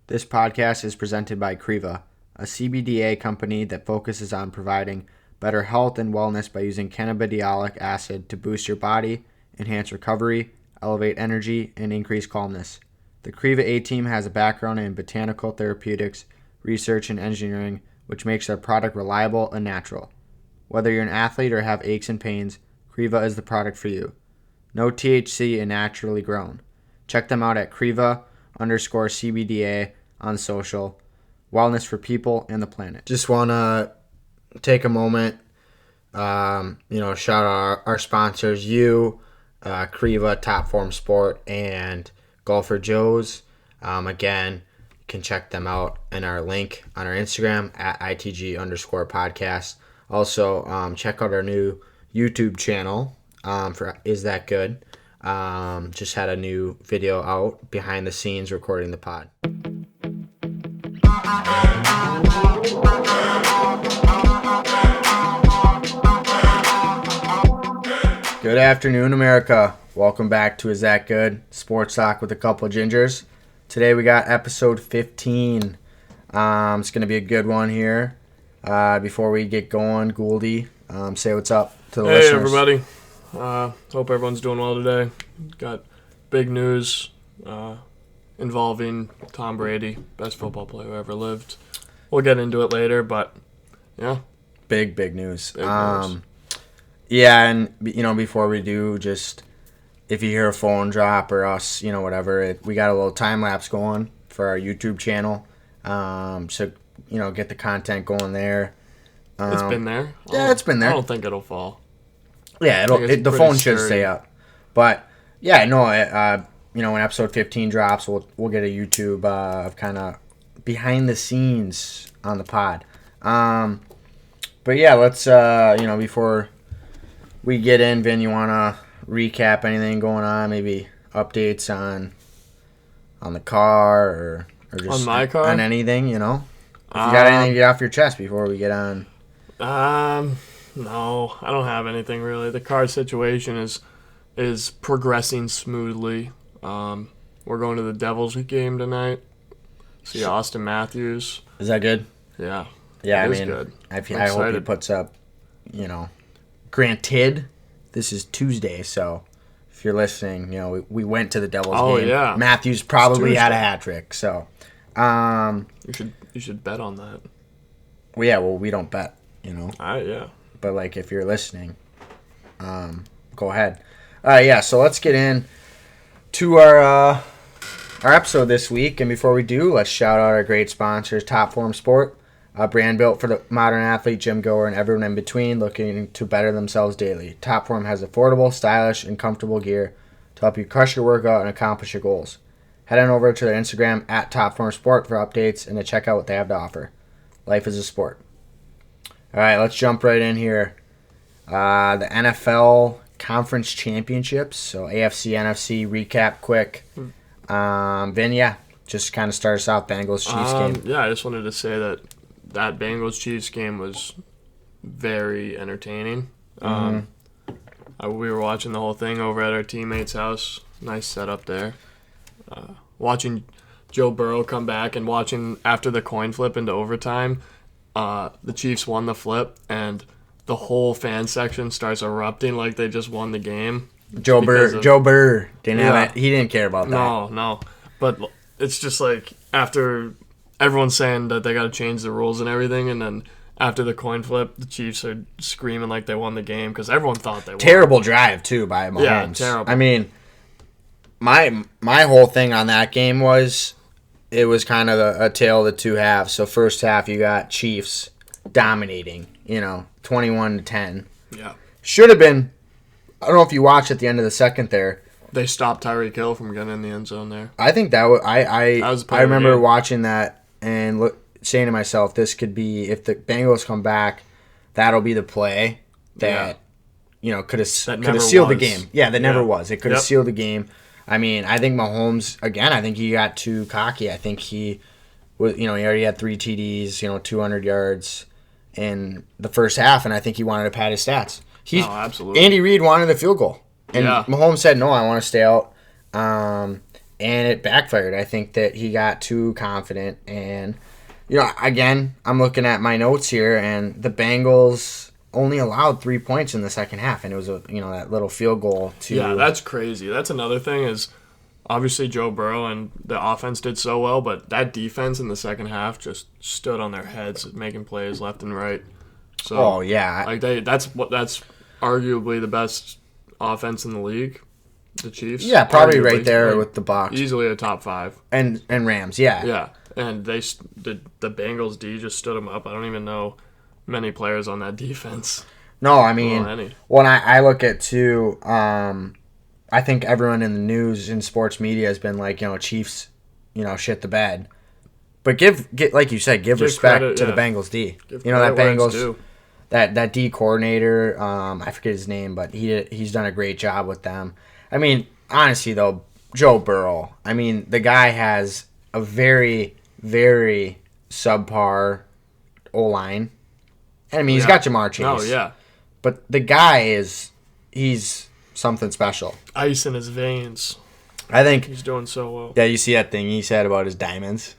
This podcast is presented by Creva, a CBDA company that focuses on providing better health and wellness by using cannabidiolic acid to boost your body, enhance recovery, elevate energy, and increase calmness. The Creva A-Team has a background in botanical therapeutics, research, and engineering, which makes their product reliable and natural. Whether you're an athlete or have aches and pains, Creva is the product for you. No THC and naturally grown. Check them out at Creva_CBDA on social. Wellness for people and the planet. Just want to take a moment, shout out our sponsors, Creva, Top Form Sport, and Golfer Joe's. Again, you can check them out in our link on our Instagram at ITG_podcast. Also, check out our new YouTube channel for Is That Good? Just had a new video out behind the scenes recording the pod. Good afternoon, America. Welcome back to Is That Good? Sports Talk with a couple of gingers. Today we got episode 15. It's going to be a good one here. Before we get going, Gouldy, say what's up to the listeners. Hey, everybody. Hope everyone's doing well today. Got big news involving Tom Brady, best football player who ever lived. We'll get into it later, but yeah. Big news. Big news. Yeah, and before we do, just if you hear a phone drop or us, whatever, we got a little time lapse going for our YouTube channel. So get the content going there. It's been there. Yeah, it's been there. I don't think it'll fall. Yeah, the phone should stay up. But yeah, no, when episode 15 drops, we'll get a YouTube of kind of behind the scenes on the pod. But yeah, let's before we get in, Vin, you want to recap anything going on? Maybe updates on the car or just on my car? On anything, If you got anything to get off your chest before we get on. No, I don't have anything really. The car situation is progressing smoothly. We're going to the Devils game tonight. See Austin Matthews. Is that good? Yeah. Yeah, good. I hope he puts up, granted, this is Tuesday, so if you're listening, we went to the Devils game. Yeah. Matthews probably had a hat trick, so. You should bet on that. Well, we don't bet, Yeah. But, if you're listening, go ahead. So let's get in to our episode this week. And before we do, let's shout out our great sponsors, Top Form Sport, a brand built for the modern athlete, gym goer, and everyone in between looking to better themselves daily. Top Form has affordable, stylish, and comfortable gear to help you crush your workout and accomplish your goals. Head on over to their Instagram at Top Form Sport for updates and to check out what they have to offer. Life is a sport. All right, let's jump right in here. The NFL Conference Championships, so AFC, NFC, recap quick. Vin, just kind of start us off, Bengals-Chiefs game. Yeah, I just wanted to say that Bengals-Chiefs game was very entertaining. We were watching the whole thing over at our teammate's house. Nice setup there. Watching Joe Burrow come back and watching after the coin flip into overtime, the Chiefs won the flip, and the whole fan section starts erupting like they just won the game. Joe Burr didn't have it. He didn't care about that. No. But it's just like after everyone's saying that they got to change the rules and everything, and then after the coin flip, the Chiefs are screaming like they won the game because everyone thought they won. Terrible drive, too, by Mahomes. Yeah, terrible. I mean, my whole thing on that game was it was kind of a tale of the two halves. So first half, you got Chiefs dominating, 21-10. Yeah. Should have been, I don't know if you watched at the end of the second there. They stopped Tyreek Hill from getting in the end zone there. I think that was, I remember watching that and saying to myself, this could be, if the Bengals come back, that'll be the play that, could have sealed the game. Yeah, that never was. It could have sealed the game. I mean, I think Mahomes, again, I think he got too cocky. I think he was, he already had 3 TDs, 200 yards in the first half, and I think he wanted to pad his stats. Absolutely. Andy Reid wanted the field goal, and Mahomes said, no, I want to stay out. and it backfired. I think that he got too confident, and again, I'm looking at my notes here, and the Bengals only allowed 3 points in the second half, and it was that little field goal to. Yeah, that's crazy. That's another thing is obviously Joe Burrow and the offense did so well, but that defense in the second half just stood on their heads, making plays left and right. So, oh yeah, like that's arguably the best offense in the league. The Chiefs, yeah, probably arguably, right there like, with the Bucs easily a top 5, and Rams, yeah, yeah. And the Bengals D just stood them up. I don't even know many players on that defense. No, I mean, when I look at too, I think everyone in the news and sports media has been like, Chiefs, shit the bed. But give like you said, give respect credit, to the Bengals D. Give that Bengals, that D coordinator, I forget his name, but he's done a great job with them. I mean, honestly though, Joe Burrow, I mean, the guy has a very, very subpar O-line. I mean, he's got Jamar Chase. Oh, yeah. But the guy he's something special. Ice in his veins. I think he's doing so well. Yeah, you see that thing he said about his diamonds?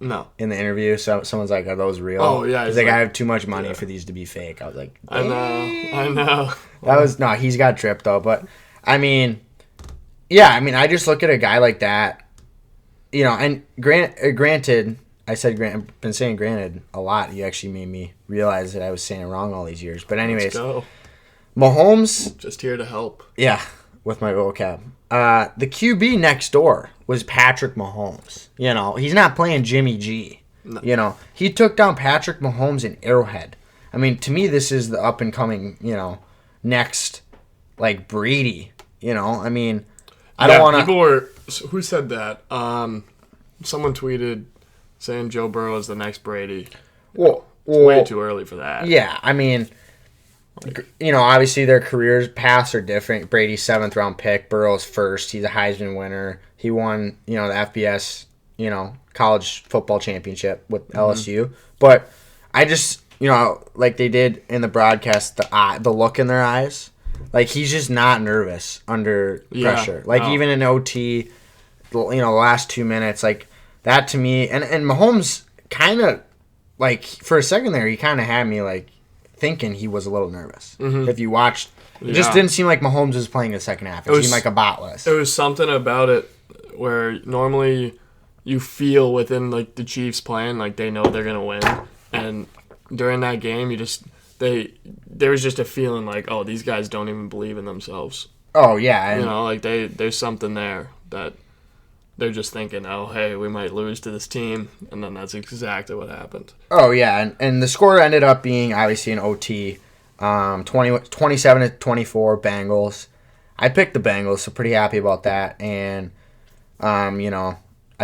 No. In the interview, someone's like, "Are those real?" Oh yeah. He's like, "I have too much money for these to be fake." I was like, I know. He's got drip though. But I mean, I just look at a guy like that, and granted, I said I've been saying granted a lot. You actually made me realize that I was saying it wrong all these years. But anyways, let's go. Mahomes, just here to help. Yeah, with my vocab. The QB next door was Patrick Mahomes. He's not playing Jimmy G. No. He took down Patrick Mahomes in Arrowhead. I mean, to me, this is the up and coming, next, like Brady. I mean, I don't want to. People were. Who said that? Someone tweeted saying Joe Burrow is the next Brady. Well, it's way too early for that. Yeah, I mean, obviously their careers paths are different. Brady's 7th round pick, Burrow's first. He's a Heisman winner. He won, the FBS, college football championship with LSU. But I just, like they did in the broadcast, the look in their eyes, like he's just not nervous under pressure. Like even in OT, the last 2 minutes, like that to me, and Mahomes kind of, like for a second there, he kind of had me like thinking he was a little nervous. Mm-hmm. If you watched, it just didn't seem like Mahomes was playing the second half. It seemed like a bot list. It was something about it where normally you feel within like the Chiefs playing like they know they're gonna win, and during that game there was just a feeling like, oh, these guys don't even believe in themselves. Oh yeah, like there's something there that they're just thinking, oh, hey, we might lose to this team, and then that's exactly what happened. Oh, yeah, and the score ended up being, obviously, an OT, 27-24 Bengals. I picked the Bengals, so pretty happy about that, and, I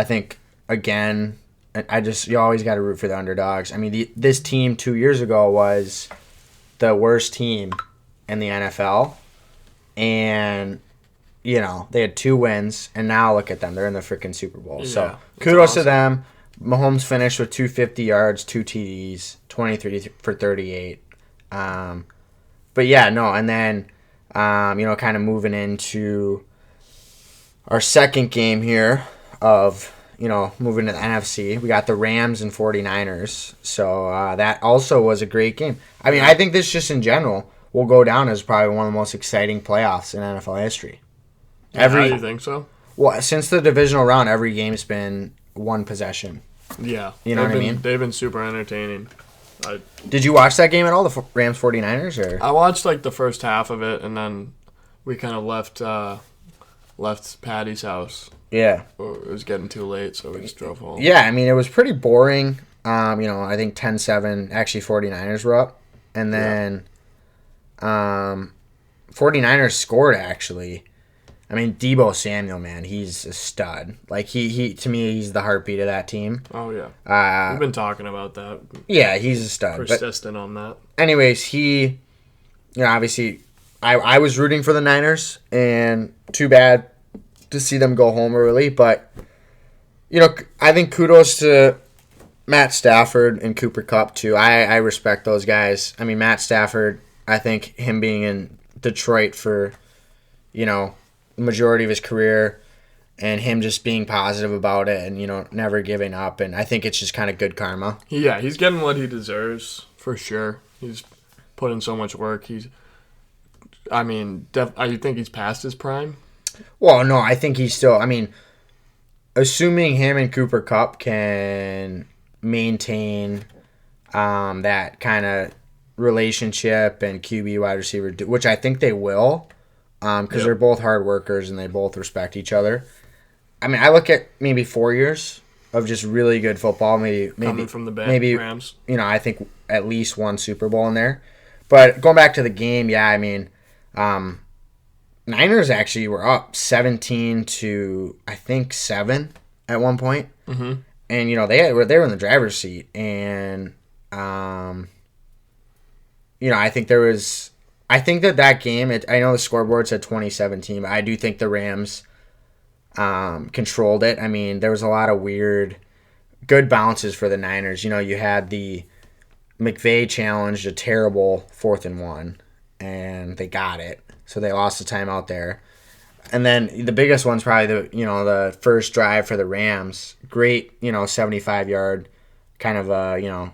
think, again, you always got to root for the underdogs. I mean, this team 2 years ago was the worst team in the NFL, and they had 2 wins, and now look at them. They're in the freaking Super Bowl. Yeah, so kudos to them. Mahomes finished with 250 yards, 2 TDs, 23 for 38. But yeah, no, and then, kind of moving into our second game here of, moving to the NFC. We got the Rams and 49ers. So that also was a great game. I mean, I think this just in general will go down as probably one of the most exciting playoffs in NFL history. How do you think so? Well, since the divisional round, every game's been one possession. Yeah. You know what I mean? They've been super entertaining. Did you watch that game at all, the Rams 49ers? Or? I watched like the first half of it, and then we kind of left Patty's house. Yeah. It was getting too late, so we just drove home. Yeah, I mean, it was pretty boring. I think 10-7, actually 49ers were up. And then 49ers scored, actually. I mean, Deebo Samuel, man, he's a stud. Like, he to me, he's the heartbeat of that team. Oh, yeah. We've been talking about that. Yeah, he's a stud. Persistent on that. Anyways, obviously, I was rooting for the Niners, and too bad to see them go home early. But, I think kudos to Matt Stafford and Cooper Kupp, too. I respect those guys. I mean, Matt Stafford, I think him being in Detroit for, the majority of his career, and him just being positive about it and, never giving up. And I think it's just kind of good karma. Yeah, he's getting what he deserves for sure. He's put in so much work. You think he's past his prime? Well, no, I think he's still, assuming him and Cooper Kupp can maintain that kind of relationship and QB wide receiver, which I think they will, because they're both hard workers and they both respect each other. I look at maybe 4 years of just really good football, maybe coming from the Rams. I think at least one Super Bowl in there. But going back to the game, Niners actually were up 17 to I think 7 at one point. Mm-hmm. And they were in the driver's seat, and I think that game. I know the scoreboard said 2017, but I do think the Rams controlled it. There was a lot of good bounces for the Niners. You had the McVay challenged a terrible 4th and 1, and they got it, so they lost the timeout there. And then the biggest one's probably the first drive for the Rams. Great, 75-yard kind of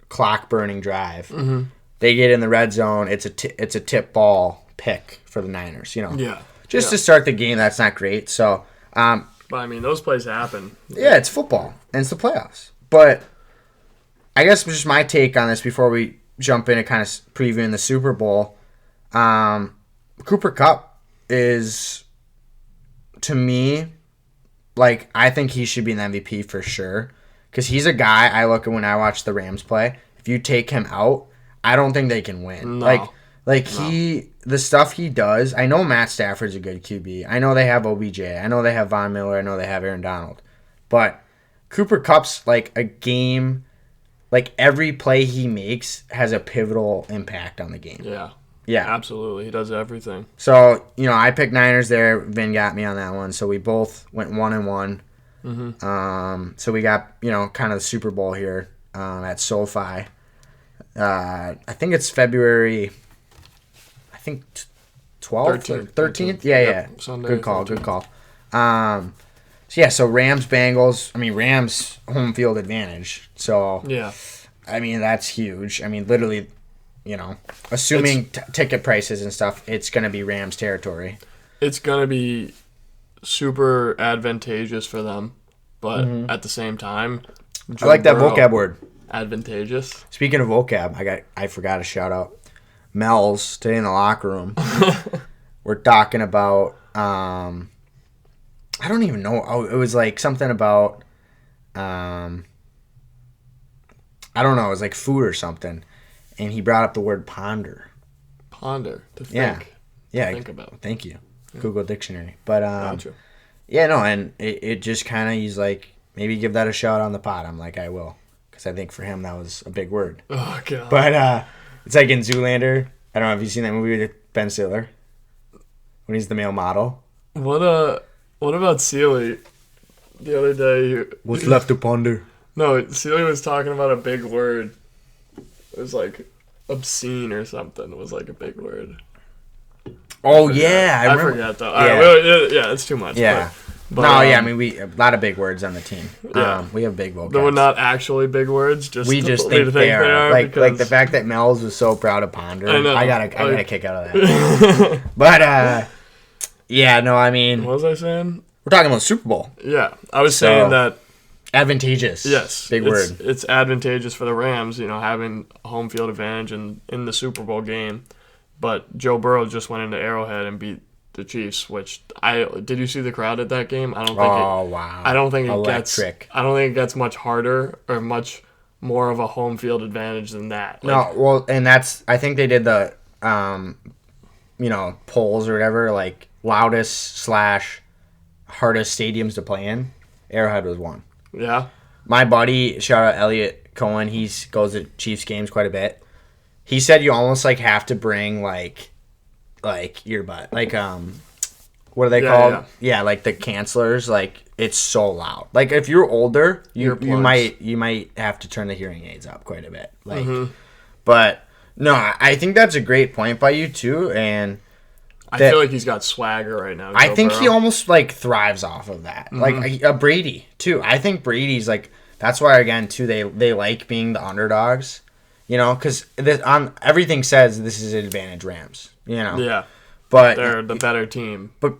clock burning drive. Mm-hmm. They get in the red zone. It's a tip ball pick for the Niners. Yeah. To start the game. That's not great. So, but those plays happen. Yeah, it's football and it's the playoffs. But I guess just my take on this before we jump into kind of previewing the Super Bowl. Cooper Kupp is, to me, I think he should be an MVP for sure. Because he's a guy I look at when I watch the Rams play. If you take him out, I don't think they can win. No. The stuff he does, I know Matt Stafford's a good QB. I know they have OBJ. I know they have Von Miller. I know they have Aaron Donald. But Cooper Kupp's a game, every play he makes has a pivotal impact on the game. Yeah. Yeah. Absolutely. He does everything. So, I picked Niners there. Vin got me on that one. So we both went 1-1. Mm-hmm. So we got, kind of the Super Bowl here at SoFi. I think it's February, 12th? 13th? Yeah. Sunday, Good call. So Rams, Bengals. Rams home field advantage. So, yeah. That's huge. Literally, assuming ticket prices and stuff, it's going to be Rams territory. It's going to be super advantageous for them, but at the same time, I like that vocab word. Advantageous. Speaking of vocab, I forgot to shout out Mel's today in the locker room. We're talking about I don't even know. Oh, it was something about I don't know. It was food or something, and he brought up the word ponder. Ponder to think. Yeah. Think about. Thank you. Yeah. Google Dictionary. But Gotcha. Yeah, no, and it just kind of, he's maybe give that a shout on the pod. I'm I will. Because I think for him that was a big word. Oh, God. But it's in Zoolander. I don't know if you've seen that movie with Ben Stiller when he's the male model. What about Sealy? The other day, what's left to ponder? No, Sealy was talking about a big word. It was obscene or something. It was a big word. Oh yeah, I forgot though. Yeah. Yeah, it's too much. Yeah. But, we a lot of big words on the team. Yeah. We have big vocab. They were not actually big words. We just think they are. Like the fact that Mel's was so proud of ponder. I know. I got a kick out of that. But yeah, no, what was I saying? We're talking about Super Bowl. Yeah, I was saying that advantageous. Yes, big word. It's advantageous for the Rams, having a home field advantage in the Super Bowl game. But Joe Burrow just went into Arrowhead and beat the Chiefs, which did you see the crowd at that game? I don't think wow. I don't think Electric. it gets much harder or much more of a home field advantage than that. No, well, and that's, I think they did the polls or whatever, loudest / hardest stadiums to play in. Arrowhead was one. Yeah. My buddy, shout out Elliot Cohen, he goes to Chiefs games quite a bit. He said you almost have to bring earbud, what are they called? Yeah, the cancelers. It's so loud. If you're older, you might have to turn the hearing aids up quite a bit. But no, I think that's a great point by you too, and I feel like he's got swagger right now. I Joe think Burrow. he almost like thrives off of that. Like Brady too. I think Brady's like that's why again too they like being the underdogs, you know, because on everything says this is an advantage Rams, you know. Yeah, but they're the better team. But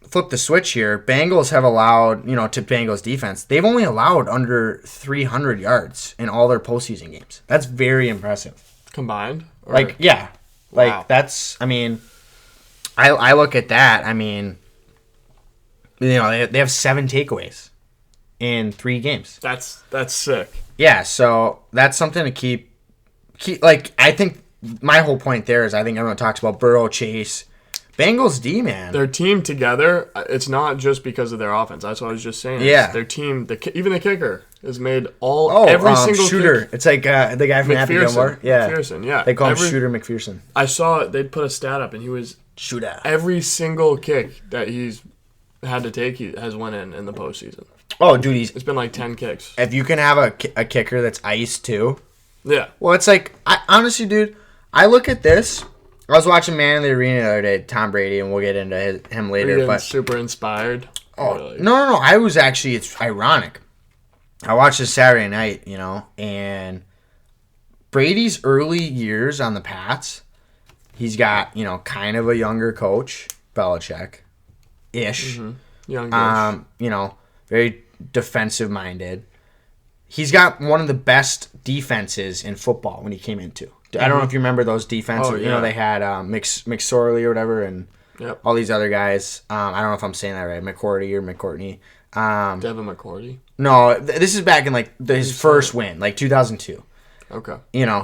flip the switch here. Bengals have allowed, to Bengals defense, they've only allowed under 300 yards in all their postseason games. That's very impressive. Combined? Or? Like, yeah. Like, Wow. that's, I mean, I look at that. I mean, they have 7 takeaways in 3 games. That's sick. Yeah, so that's something to keep like, I think my whole point there is I think everyone talks about Burrow, Chase, Bengals D, man. Their team together, it's not just because of their offense. That's what I was just saying. Yeah. Their team, even the kicker, has made every single shooter. kick. It's like the guy from Happy Gilmore. Yeah. McPherson, yeah. They call him Shooter McPherson. I saw they'd put a stat up, and he was Shooter. every single kick that he's had to take, he has went in the postseason. Oh, dude, It's been like 10 kicks. if you can have a kicker that's iced too. Yeah. Well, it's like, honestly, dude, I look at this. I was watching Man in the Arena the other day, Tom Brady, and we'll get into him later. You're But super inspired. oh Really. no, I was actually. It's ironic. I watched this Saturday night, and Brady's early years on the Pats. He's got kind of a younger coach, Belichick, ish. Youngish. Very defensive minded. He's got one of the best defenses in football when he came into. I don't know if you remember those defenses. Oh, yeah. They had McSorley or whatever, and Yep. all these other guys. I don't know if I'm saying that right, McCourty or McCourtney. Devin McCourty. No, this is back in his first win, 2002. Okay.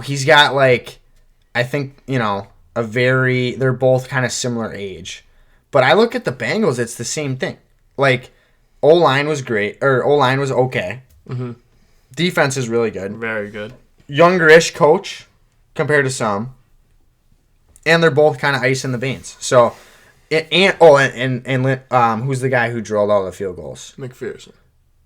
He's got I think they're both kind of similar age, but I look at the Bengals, it's the same thing. O-line was great, or O-line was okay. Mm-hmm. Defense is really good. Very good. Younger-ish coach compared to some, and they're both kind of ice in the veins. So, and who's the guy who drilled all the field goals? McPherson.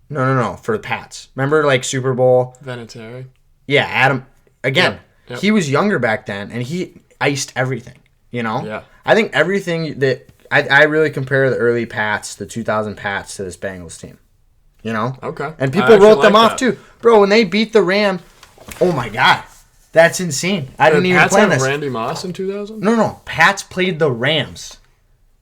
No, for the Pats. Remember Super Bowl? Vinatieri. Yeah, Adam. Again, Yep. he was younger back then, and he iced everything. Yeah. I think everything that I really compare the early Pats, the 2000 Pats, to this Bengals team. Okay. And people wrote them off too, bro. When they beat the Rams, oh my god, that's insane. I didn't even plan this. Randy Moss in 2000? No. Pats played the Rams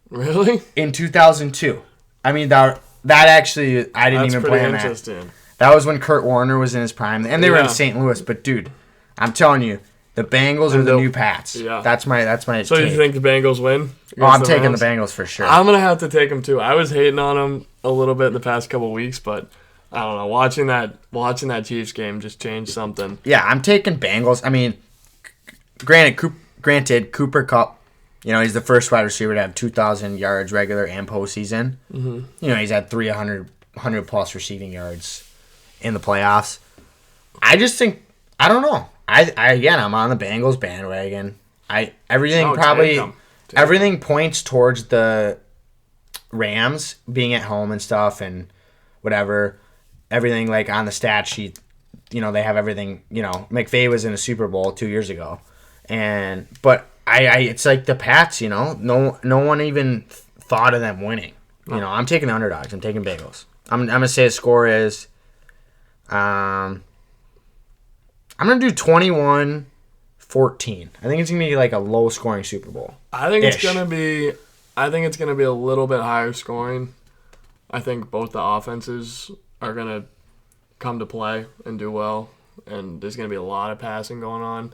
Really? in 2002. I mean that actually I didn't even plan that. That's pretty interesting. That was when Kurt Warner was in his prime, and they were in Yeah. St. Louis. But dude, I'm telling you, the Bengals are the new Pats. Yeah. That's my. So take. you think the Bengals win? Oh, I'm against taking Rams? the Bengals for sure. I'm gonna have to take them too. I was hating on them a little bit the past couple weeks, but I don't know. Watching that Chiefs game just changed something. Yeah, I'm taking Bengals. I mean, granted, Cooper Kupp, he's the first wide receiver to have 2,000 yards regular and postseason. Mm-hmm. He's had 300 plus receiving yards in the playoffs. I just think, I don't know. I'm on the Bengals bandwagon. Everything points towards the Rams being at home and stuff and whatever. Everything on the stat sheet, they have everything. McVay was in a Super Bowl 2 years ago, but it's like the Pats. No one even thought of them winning. I'm taking the underdogs. I'm taking Bengals. I'm gonna say the score is, I'm gonna do 21-14. I think it's gonna be a low scoring Super Bowl. I think it's gonna be a little bit higher scoring. I think both the offenses are gonna come to play and do well, and there's gonna be a lot of passing going on.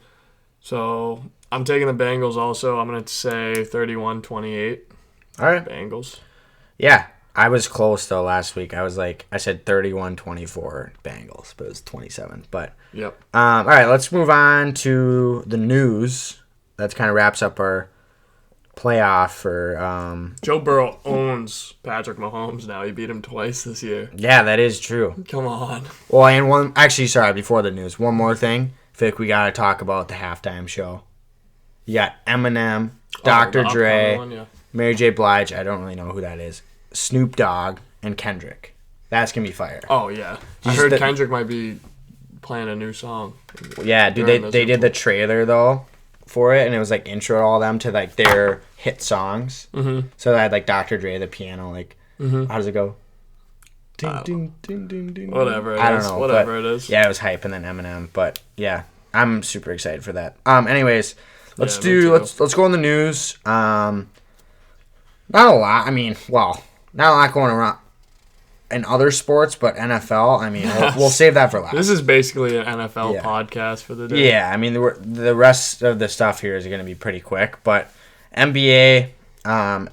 So I'm taking the Bengals also. I'm gonna say 31-28. All right. Bengals. Yeah. I was close though last week. I said 31-24 Bengals, but it was 27. But Yep. All right, let's move on to the news. That kind of wraps up our playoff for. Joe Burrow owns Patrick Mahomes now. He beat him twice this year. Yeah, that is true. Come on. Well, and before the news, one more thing. I feel like we got to talk about the halftime show. You got Eminem, Dr. the Dre, upcoming one, yeah. Mary J. Blige. I don't really know who that is. Snoop Dogg and Kendrick. That's gonna be fire. Oh yeah, I heard Kendrick might be playing a new song. Yeah, dude, they did the trailer though for it, and it was like intro to all them to like their hit songs. Mm-hmm. So I had like Dr. Dre, the piano, like Mm-hmm. how does it go? Whatever it I don't is. know. Whatever but, it is. Yeah, it was hype, and then Eminem. But yeah, I'm super excited for that. Anyways, let's me too. let's go on the news. Not a lot. I mean, well, not a lot going around in other sports, but NFL. I mean, we'll save that for last. This is basically an NFL Yeah. podcast for the day. Yeah, I mean, the rest of the stuff here is going to be pretty quick. But NBA,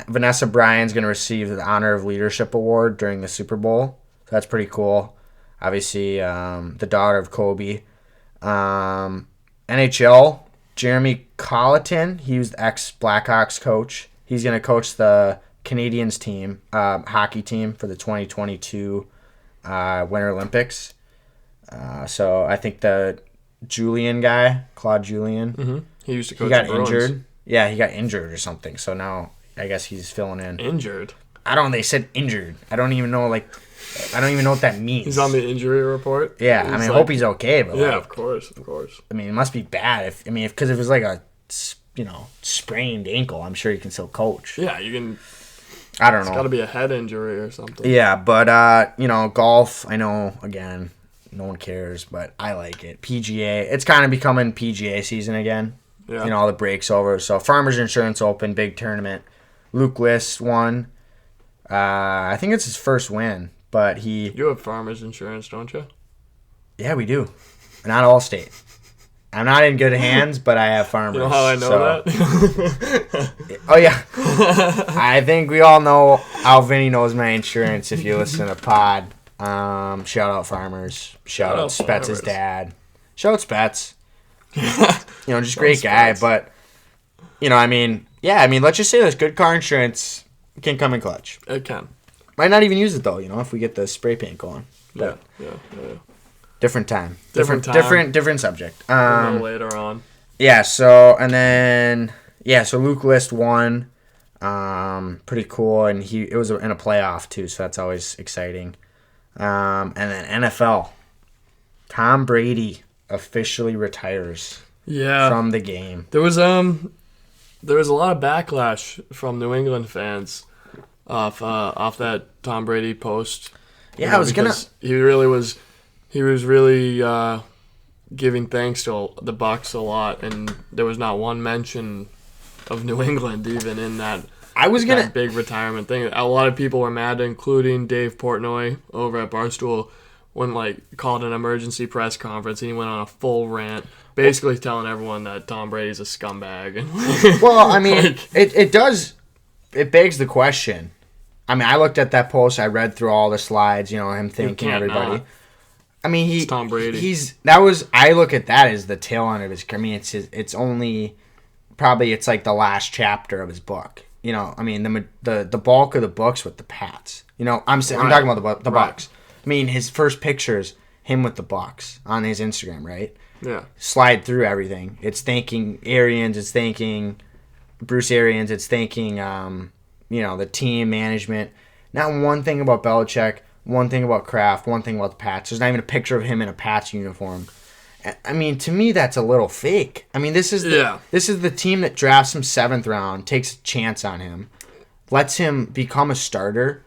Vanessa Bryant's going to receive the Honor of Leadership Award during the Super Bowl. So that's pretty cool. Obviously, the daughter of Kobe. NHL, Jeremy Colleton, he was the ex-Blackhawks coach. He's going to coach the Canadiens team, hockey team for the 2022 Winter Olympics. So I think the Julian guy, Claude Julian, Mm-hmm. He used to coach he got the Bruins. injured. Yeah, he got injured or something. So now I guess he's filling in. Injured? They said injured. I don't even know what that means. He's on the injury report? Yeah, I mean, I hope he's okay. But Yeah, of course. I mean, it must be bad because if it was like a, sprained ankle, I'm sure he can still coach. Yeah, you can. I don't know. It's got to be a head injury or something. Yeah, but golf. I know again, no one cares, but I like it. PGA. It's kind of becoming PGA season again. Yeah. All the breaks over. So Farmers Insurance Open, big tournament. Luke List won. I think it's his first win, but he. You have Farmers Insurance, don't you? Yeah, we do. Not Allstate. I'm not in good hands, but I have Farmers. You know how I know that? Oh, yeah. I think we all know how Vinny knows my insurance if you listen to Pod. Shout out Farmers. Shout out Spets' dad. Shout out Spets. Just great guy. But, let's just say this. Good car insurance can come in clutch. It can. Might not even use it, though, if we get the spray paint going. Yeah. Different time. Different time. Different subject. We'll know later on. Yeah, so Luke List won. Pretty cool, and it was in a playoff too, so that's always exciting. And then NFL. Tom Brady officially retires from the game. There was a lot of backlash from New England fans off that Tom Brady post. Yeah, He was really giving thanks to the Bucs a lot, and there was not one mention of New England even in that big retirement thing. A lot of people were mad, including Dave Portnoy over at Barstool, when called an emergency press conference, and he went on a full rant, basically telling everyone that Tom Brady's a scumbag. Well, I mean, it begs the question. I mean, I looked at that post, I read through all the slides, him thanking everybody. Not. I mean, it's Tom Brady. I look at that as the tail end of his career. I mean, it's only probably it's like the last chapter of his book. I mean, the bulk of the book's with the Pats. I'm talking about the Bucs. I mean, his first pictures, him with the Bucs on his Instagram, right? Yeah. Slide through everything. It's thanking Arians. It's thanking Bruce Arians. It's thanking the team management. Not one thing about Belichick. One thing about Kraft, one thing about the Pats. There's not even a picture of him in a Pats uniform. I mean, to me, that's a little fake. I mean, this is the team that drafts him 7th round, takes a chance on him, lets him become a starter.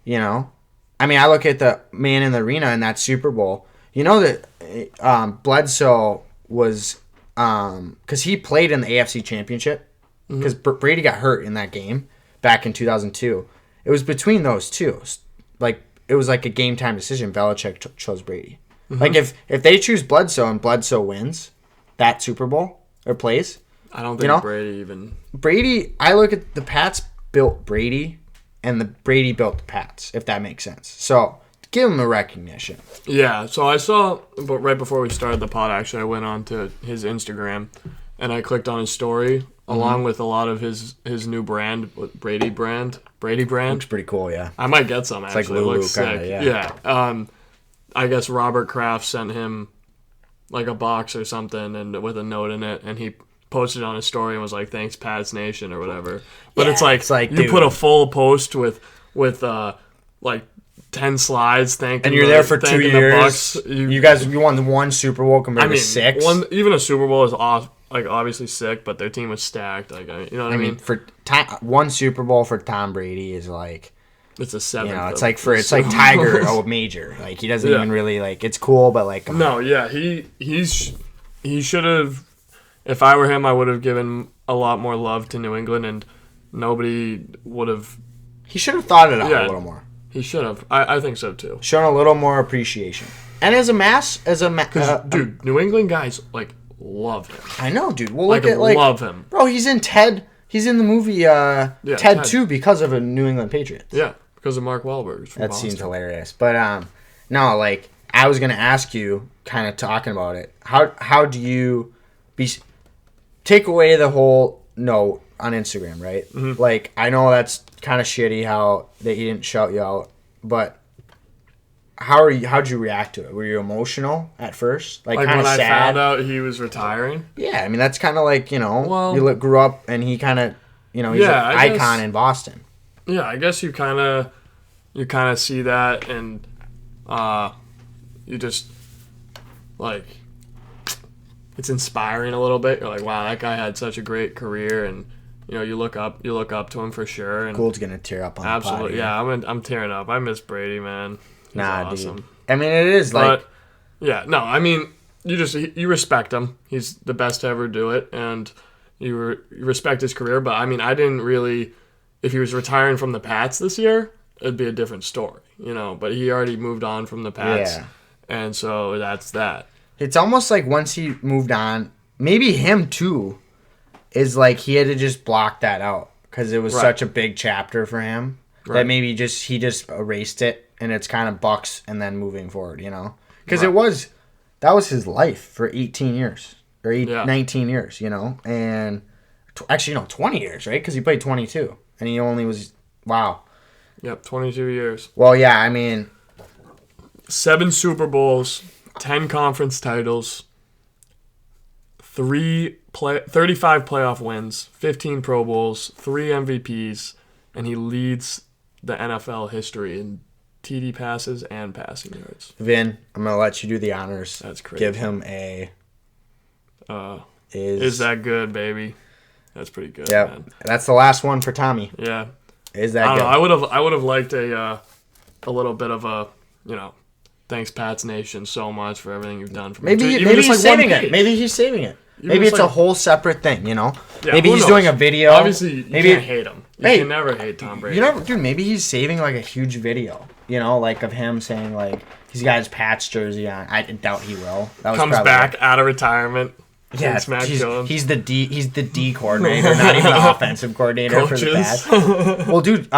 I mean, I look at the man in the arena in that Super Bowl. That Bledsoe was because he played in the AFC Championship because Brady got hurt in that game back in 2002. It was between those two. It was like a game time decision. Belichick chose Brady. Mm-hmm. If they choose Bledsoe and Bledsoe wins that Super Bowl or plays, I don't think Brady. I look at the Pats built Brady, and the Brady built the Pats. If that makes sense. So give him the recognition. Yeah. So I saw, but right before we started the pod, actually, I went on to his Instagram, and I clicked on his story along with a lot of his new brand, Brady brand. Looks pretty cool, yeah. I might get some, actually. It's like Lulu, it looks sick. Yeah. I guess Robert Kraft sent him a box or something and with a note in it, and he posted on his story and was like, "Thanks, Pats Nation," or whatever. But it's like you dude, put a full post with 10 slides thanking and you're there for 2 years. The Bucs. You won 1 Super Bowl compared to 6. Even a Super Bowl is like obviously sick, but their team was stacked. Like, you know what I mean? For one Super Bowl for Tom Brady is like, It's a 7th. you know, it's like Tiger major. Like he doesn't even really like. It's cool, but like no, yeah, he should have. If I were him, I would have given a lot more love to New England, and nobody would have. He should have thought it out a little more. He should have. I think so too. Shown a little more appreciation. And Dude, New England guys like love him. I know, dude. Well, look at love him, bro. He's in Ted. He's in the movie Ted 2 because of a New England Patriots. Yeah, because of Mark Wahlberg. That seems hilarious. But no, like I was gonna ask you, kind of talking about it. How do you take away the whole note on Instagram, right? Mm-hmm. Like I know that's kind of shitty how that he didn't shout you out, but how'd you react to it? Were you emotional at first? Like kind of sad? When I found out he was retiring? Yeah, I mean, that's kind of like, you know, you grew up and he kind of, you know, he's an icon in Boston. Yeah, I guess you kind of see that and you just, like, it's inspiring a little bit. You're like, wow, that guy had such a great career, and you know, you look up to him for sure. And Gold's gonna tear up on absolutely, the potty. yeah, I'm tearing up. I miss Brady, man. He's awesome. Dude. I mean, it is like, yeah, no, I mean, you respect him. He's the best to ever do it, and you respect his career. But I mean, I didn't really. If he was retiring from the Pats this year, it'd be a different story, you know. But he already moved on from the Pats, and so that's that. It's almost like once he moved on, maybe him too, is like he had to just block that out because it was such a big chapter for him that maybe he just erased it, and it's kind of Bucks and then moving forward, you know, because that was his life for 18 years or 19 years, you know, and actually 20 years, right? Because he played 22 and he only was 22 years. Well, yeah, I mean, 7 Super Bowls. 10 conference titles, 35 playoff wins, 15 Pro Bowls, 3 MVPs, and he leads the NFL history in TD passes and passing yards. Vin, I'm going to let you do the honors. That's crazy. Give him a... Is that good, baby? That's pretty good, yeah, man. That's the last one for Tommy. Yeah. Is that good? I would have liked a little bit of a, you know, thanks, Pats Nation, so much for everything you've done for me. Maybe he's saving it. Maybe he's saving it. Maybe it's a whole separate thing, you know? Yeah, maybe he's doing a video. Obviously, you can't hate him. You can never hate Tom Brady. Dude, maybe he's saving like a huge video, you know, like of him saying like he's got his Pats jersey on. I doubt he will. Comes back out of retirement. Yeah, he's the D coordinator, not even the offensive coordinator for the Pats. Well, dude,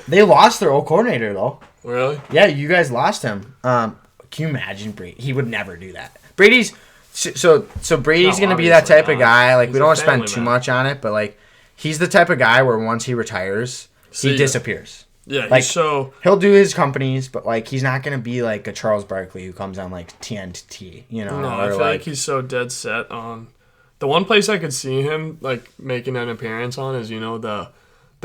they lost their old coordinator though. Really? Yeah, you guys lost him. Can you imagine Brady? He would never do that. Brady's so Brady's gonna be that type of guy. Like, we don't want to spend too much on it, but like he's the type of guy where once he retires, he disappears. Yeah, like he'll do his companies, but like he's not gonna be like a Charles Barkley who comes on like TNT, you know. No, I feel like he's so dead set on the one place I could see him like making an appearance on is, you know, the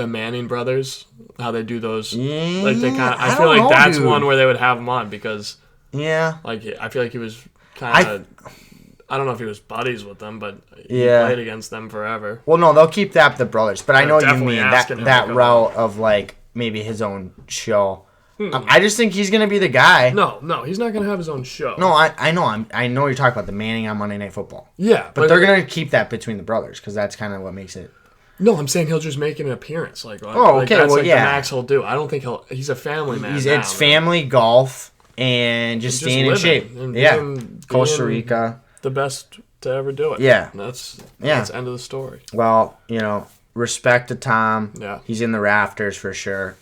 Manning brothers, how they do those. Like they kind of, I feel like that's one where they would have him on because like I feel like he was kind of. I don't know if he was buddies with them, but he played against them forever. Well, no, they'll keep that the brothers, but I know what you mean that route of like maybe his own show. I just think he's gonna be the guy. No, he's not gonna have his own show. No, I know you're talking about the Manning on Monday Night Football. Yeah, but they're gonna keep that between the brothers because that's kind of what makes it. No, I'm saying he'll just make an appearance. Like, okay, that's the max he'll do. I don't think he's a family man. It's family, golf, and just staying in shape. And Costa Rica. The best to ever do it. Yeah. That's the end of the story. Well, you know, respect to Tom. Yeah. He's in the rafters for sure.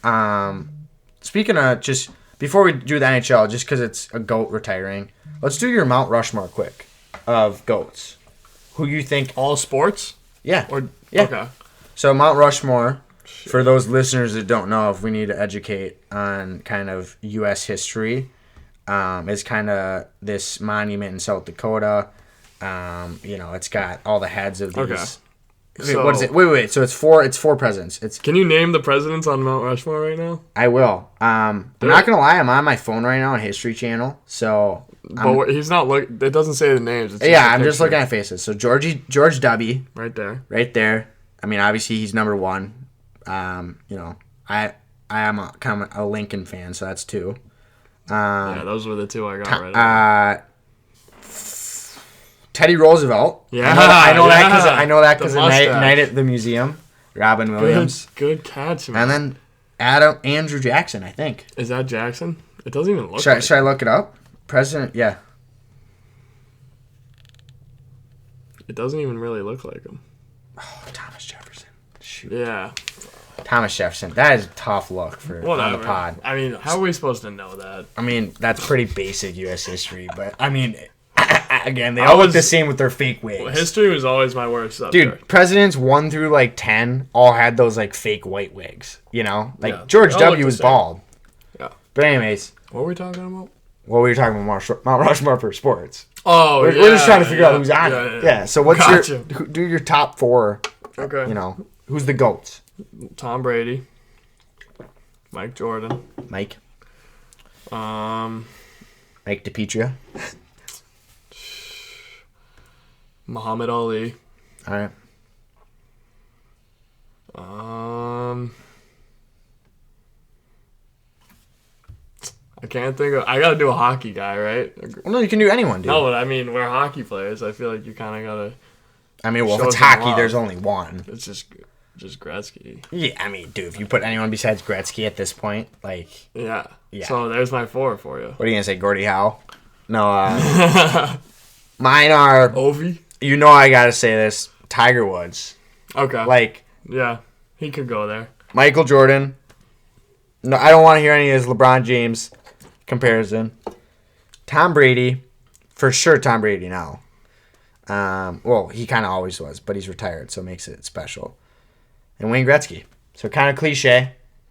Speaking of, just before we do the NHL, just because it's a GOAT retiring, let's do your Mount Rushmore quick of GOATs. Who you think? All sports? Yeah. Yeah. Okay. So Mount Rushmore, for those listeners that don't know, if we need to educate on kind of U.S. history, is kind of this monument in South Dakota. You know, it's got all the heads of these. Okay. Wait, what is it? Wait. So it's four presidents. Can you name the presidents on Mount Rushmore right now? I will. I'm not gonna lie. I'm on my phone right now on History Channel. So But he's not look. It doesn't say the names. It's I'm just looking at faces. So George W. Right there. I mean, obviously he's number one. I am kind of a Lincoln fan, so that's two. Yeah, those were the two I got right. Teddy Roosevelt. Yeah, I know that because of Night at the Museum. Robin Williams. Good catch, man. And then Andrew Jackson, I think. Is that Jackson? It doesn't even look. Should I look it up? President, yeah. It doesn't even really look like him. Oh, Thomas Jefferson. Shoot. Yeah. Thomas Jefferson. That is a tough look on the pod. I mean, how are we supposed to know that? I mean, that's pretty basic U.S. history, but I mean, again, they all look the same with their fake wigs. Well, history was always my worst subject. Dude, presidents 1 through 10 all had those fake white wigs. George W. was bald. Yeah. But anyways, what were we talking about? Well, we were talking about Mount Rushmore for sports. Oh, we're just trying to figure out who's on it. Yeah. So what's do your top 4? Okay. Who's the GOATs? Tom Brady, Mike Jordan, Mike DiPietro, Muhammad Ali. All right. I can't think of. I gotta do a hockey guy, right? Well, no, you can do anyone, dude. No, but I mean, we're hockey players. I feel like you kind of gotta. I mean, well, if it's hockey, there's only one. It's just Gretzky. Yeah, I mean, dude, if you put anyone besides Gretzky at this point, Yeah. So there's my 4 for you. What are you gonna say, Gordie Howe? No, mine are. Ovi. I gotta say this: Tiger Woods. Okay. Yeah, he could go there. Michael Jordan. No, I don't want to hear any of his LeBron James comparison. Tom Brady, for sure. Tom Brady now. Well, he kind of always was, but he's retired, so it makes it special. And Wayne Gretzky. So kind of cliche,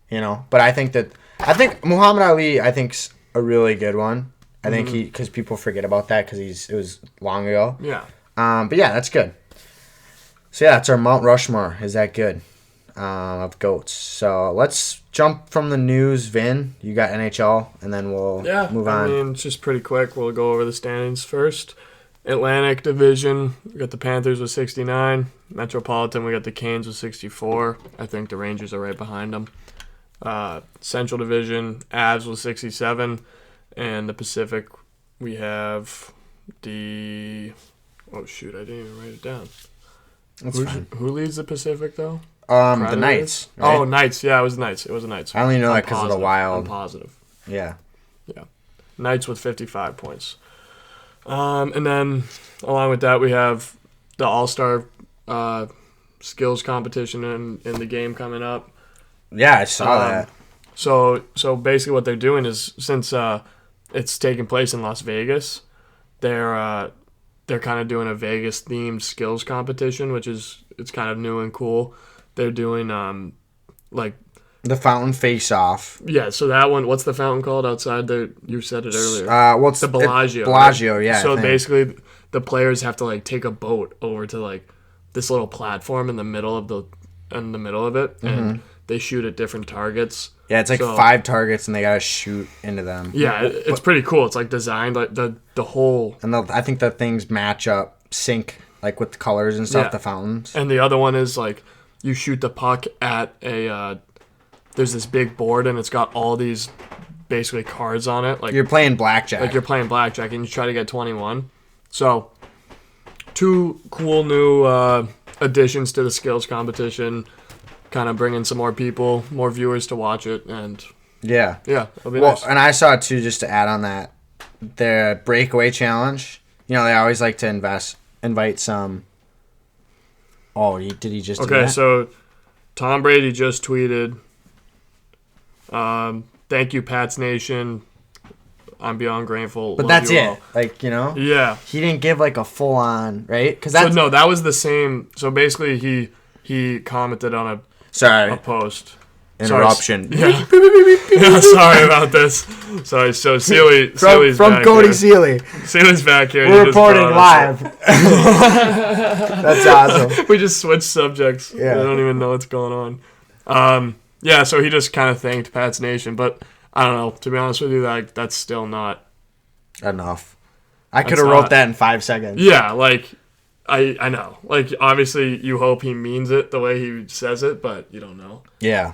But I think Muhammad Ali, I think's a really good one. I think because people forget about that because it was long ago. Yeah. But yeah, that's good. So yeah, that's our Mount Rushmore. Is that good? Of GOATs. So let's jump from the news. Vin, you got NHL, and then we'll move on. I mean, it's just pretty quick. We'll go over the standings first. Atlantic Division, we got the Panthers with 69. Metropolitan, we got the Canes with 64. I think the Rangers are right behind them. Central Division, Avs with 67. And the Pacific, we have the... Oh, shoot, I didn't even write it down. That's fine. Who leads the Pacific, though? The Knights. Right? Oh, Knights. Yeah, it was Knights. I only know that because of the Wild. I'm positive. Yeah. Knights with 55 points. And then, along with that, we have the All-Star skills competition in the game coming up. Yeah, I saw that. So basically what they're doing is, since it's taking place in Las Vegas, they're kind of doing a Vegas-themed skills competition, it's kind of new and cool. They're doing, the fountain face-off. Yeah, so that one, what's the fountain called outside there? You said it earlier. What's the Bellagio? Bellagio, right? Yeah. So basically, the players have to take a boat over to this little platform in the middle of it, and they shoot at different targets. Yeah, it's 5 targets, and they gotta shoot into them. Yeah, it's pretty cool. It's designed the whole. And I think the things match up, sync with the colors and stuff. Yeah. The fountains. And the other one is you shoot the puck at a. There's this big board, and it's got all these basically cards on it. You're playing blackjack. You're playing blackjack, and you try to get 21. So, 2 cool new additions to the skills competition, kind of bringing some more people, more viewers to watch it, and yeah, it'll be nice. And I saw it too, just to add on that, the breakaway challenge. They always like to invite some. Oh, did he just? Okay, so Tom Brady just tweeted. Thank you, Pats Nation. I'm beyond grateful. But that's it. All. Yeah. He didn't give a full on, right? That was the same. So basically, he commented on a post. Interruption. Sorry. Yeah. Sorry about this. Sorry. So Sealy's from Cody Sealy. Sealy's back here. We're reporting live. That's awesome. We just switched subjects. Yeah. I don't even know what's going on. Yeah, so he just kind of thanked Pats Nation, but I don't know. To be honest with you, that's still not enough. I could have wrote that in 5 seconds. Yeah, like, I know. Like, obviously, you hope he means it the way he says it, but you don't know. Yeah.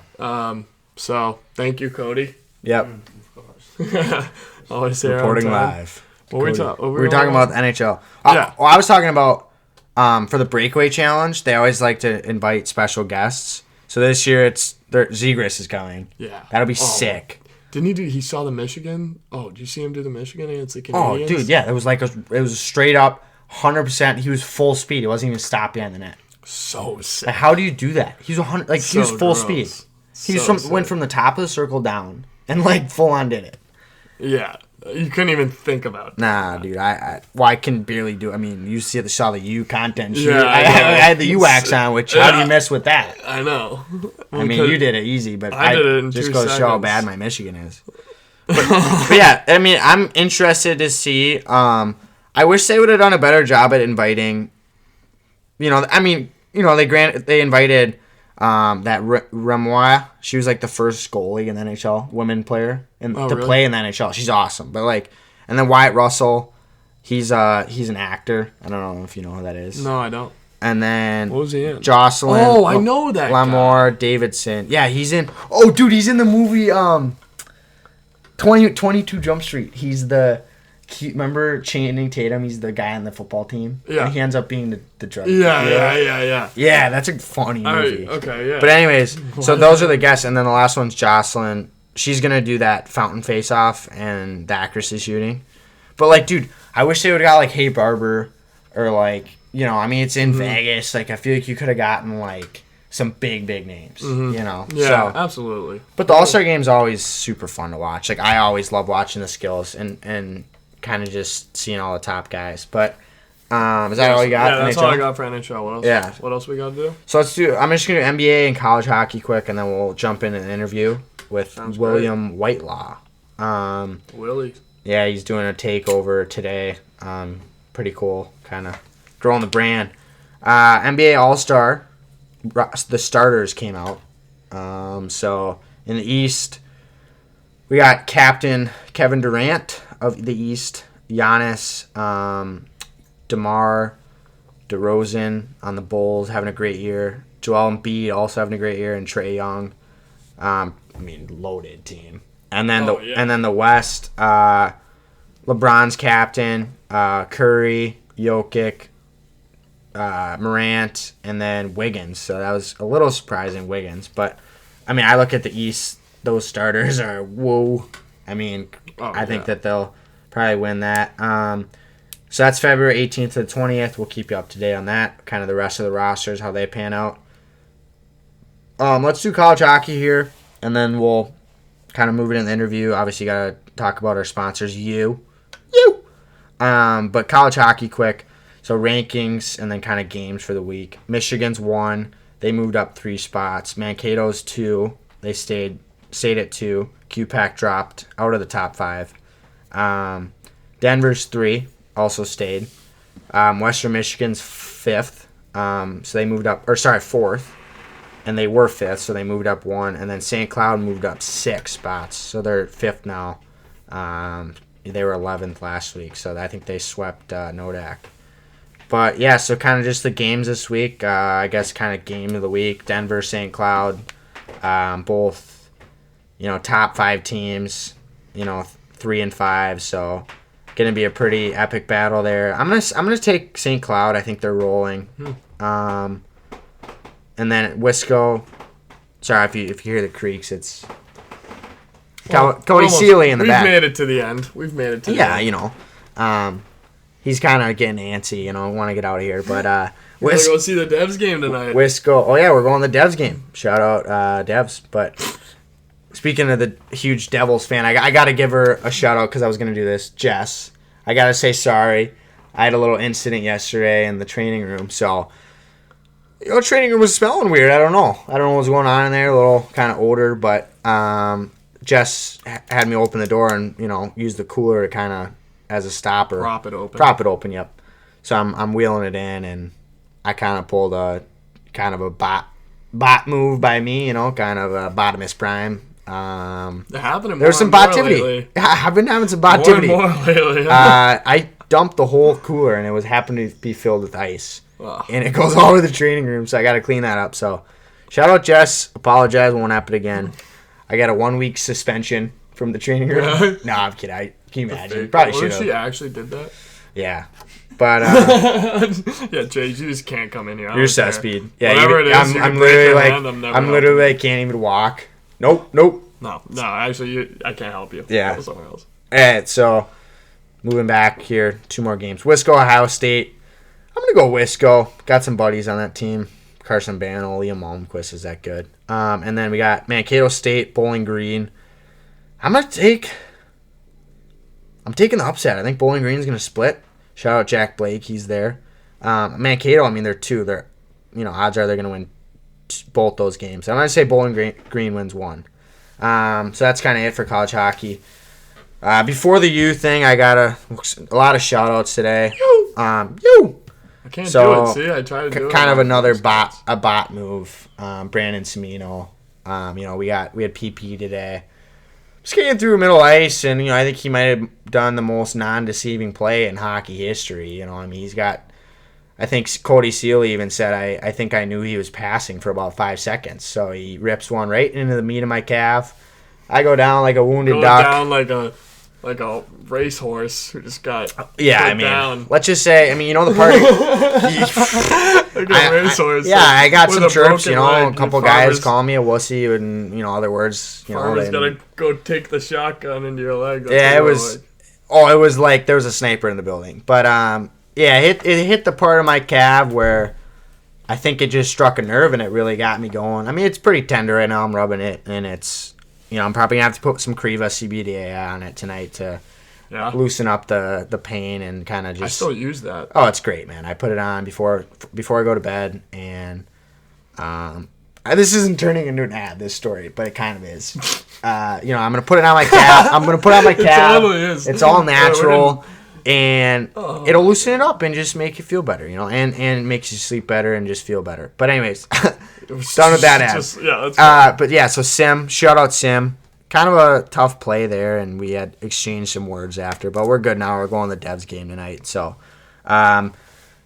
So, thank you, Cody. Yep. Of course. Always here Reporting live. What were we talking about the NHL. Yeah. I was talking about for the Breakaway Challenge, they always like to invite special guests. So this year, Zegras is coming. Yeah. That'll be sick. Didn't he saw the Michigan? Oh, did you see him do the Michigan against the Canadians? Oh, dude, yeah. It was a straight up 100%. He was full speed. He wasn't even stopped behind the net. So sick. Like, how do you do that? He was he was full speed. He went from the top of the circle down and like full on did it. Yeah. You couldn't even think about it. Nah, dude. I can barely do it. I mean, you saw the U content sheet. Yeah, I had the U wax on, which how do you mess with that? I know. I mean, you did it easy, but I did it in just 2 goes to show how seconds. bad my Michigan is. But yeah, I mean, I'm interested to see. I wish they would have done a better job at inviting. They invited that Rushmore. She was like the first goalie in the NHL, women player, play in the NHL. She's awesome. But and then Wyatt Russell, he's an actor. I don't know if you know who that is. No, I don't. And then what was he in? Jocelyn. Oh, I know that Lamar Davidson. Yeah, he's in. Oh, dude, he's in the movie 22 Jump Street. He's the. Remember Channing Tatum? He's the guy on the football team. Yeah. And he ends up being the drug. Yeah. Yeah, that's a funny movie. Okay, yeah. But anyways, so those are the guests, and then the last one's Jocelyn. She's gonna do that fountain face off and the accuracy shooting. But dude, I wish they would have got Hey Barber or it's in Vegas. I feel like you could have gotten some big names. Yeah, so, absolutely. But the All-Star Game's always super fun to watch. I always love watching the skills and kind of just seeing all the top guys. But is that all you got? Yeah, that's NHL? all I got for NHL. What else? Yeah. What else we got to do? So I'm just going to do NBA and college hockey quick, and then we'll jump in an interview with William Whitelaw. Willie. Yeah, he's doing a takeover today. Pretty cool. Kind of growing the brand. NBA All-Star. The starters came out. So in the East, we got Captain Kevin Durant of the East, Giannis, DeMar DeRozan on the Bulls having a great year. Joel Embiid also having a great year, and Trae Young. Loaded team. And then the West, LeBron's captain, Curry, Jokic, Morant, and then Wiggins. So that was a little surprising, Wiggins. But I look at the East; those starters are whoa. I think that they'll probably win that. So that's February 18th to the 20th. We'll keep you up to date on that. Kind of the rest of the rosters, how they pan out. Let's do college hockey here, and then we'll kind of move it in the interview. Obviously, got to talk about our sponsors, you. But college hockey quick. So rankings and then kind of games for the week. Michigan's 1. They moved up 3 spots. Mankato's 2. They stayed at 2. QPAC dropped out of the top 5. Denver's 3. Also stayed. Western Michigan's 5th. So they moved up, 4th. And they were 5th, so they moved up 1. And then St. Cloud moved up 6 spots. So they're 5th now. They were 11th last week, so I think they swept Nodak. But, yeah, so kind of just the games this week. I guess kind of game of the week. Denver, St. Cloud, both, top 5 teams, 3 and 5. So, going to be a pretty epic battle there. I'm gonna take St. Cloud. I think they're rolling. And then Wisco. Sorry, if you hear the creaks, it's Cody Seeley in the back. We've made it to the end. Yeah, he's kind of getting antsy, want to get out of here. But we're going to go see the Devs game tonight. Wisco. Oh, yeah, we're going to the Devs game. Shout out Devs. But speaking of the huge Devils fan, I got to give her a shout out because I was going to do this. Jess, I got to say sorry. I had a little incident yesterday in the training room. So, training room was smelling weird. I don't know what was going on in there. A little kind of odor. But Jess had me open the door and, use the cooler to kind of as a stopper. Prop it open, yep. So I'm wheeling it in, and I kind of pulled a kind of a bot move by me, kind of a bottomless prime. They're happening more. There's some botivity. I've been having some botivity. More lately. I dumped the whole cooler, and it was happened to be filled with ice. Wow. And it goes all over the training room, so I got to clean that up. So, shout out Jess. Apologize, won't happen again. I got a 1-week suspension from the training room. Yeah. No, I'm kidding. Can you imagine? Probably should have. She actually did that? Yeah. But, yeah, Jay, you just can't come in here. You're cesspede. Yeah, whatever it is, I'm literally like, can't even walk. Nope. No, actually, I can't help you. Yeah. Go somewhere else. All right, so moving back here, 2 more games. Wisco, Ohio State. I'm going to go Wisco. Got some buddies on that team. Carson Bantle, Liam Malmquist is that good. And then we got Mankato State, Bowling Green. I'm taking the upset. I think Bowling Green's going to split. Shout out Jack Blake. He's there. Mankato, I mean, they're 2. They're, odds are they're going to win both those games. I'm going to say Bowling Green wins 1. So that's kind of it for college hockey. Before the U thing, I got a lot of shout outs today. I can't do it. See, I try to do it. Kind of another bot move. Brandon Semino. We had PP today. Skating through middle ice, and I think he might have done the most non-deceiving play in hockey history. He's got. I think Cody Seeley even said, I think I knew he was passing for about 5 seconds. So he rips one right into the meat of my calf. I go down like a wounded duck. Down like a racehorse who just got down. Let's just say, the part. Like a racehorse. I got some chirps. Leg. A couple guys calling me a wussy, and other words. Farmer's gotta go take the shotgun into your leg. It was. It was like there was a sniper in the building, but it hit the part of my calf where I think it just struck a nerve, and it really got me going. I mean, it's pretty tender right now. I'm rubbing it, and it's. I'm probably going to have to put some Creva CBDA on it tonight to loosen up the pain and kind of just... I still use that. Oh, it's great, man. I put it on before I go to bed, and this isn't turning into an ad, this story, but it kind of is. I'm going to put it on my calf. It totally is. It's all natural, and it'll loosen it up and just make you feel better, and it makes you sleep better and just feel better. But anyways... Done with that ad. So Sim, shout out Sim. Kind of a tough play there, and we had exchanged some words after, but we're good now. We're going to the Devs game tonight. So,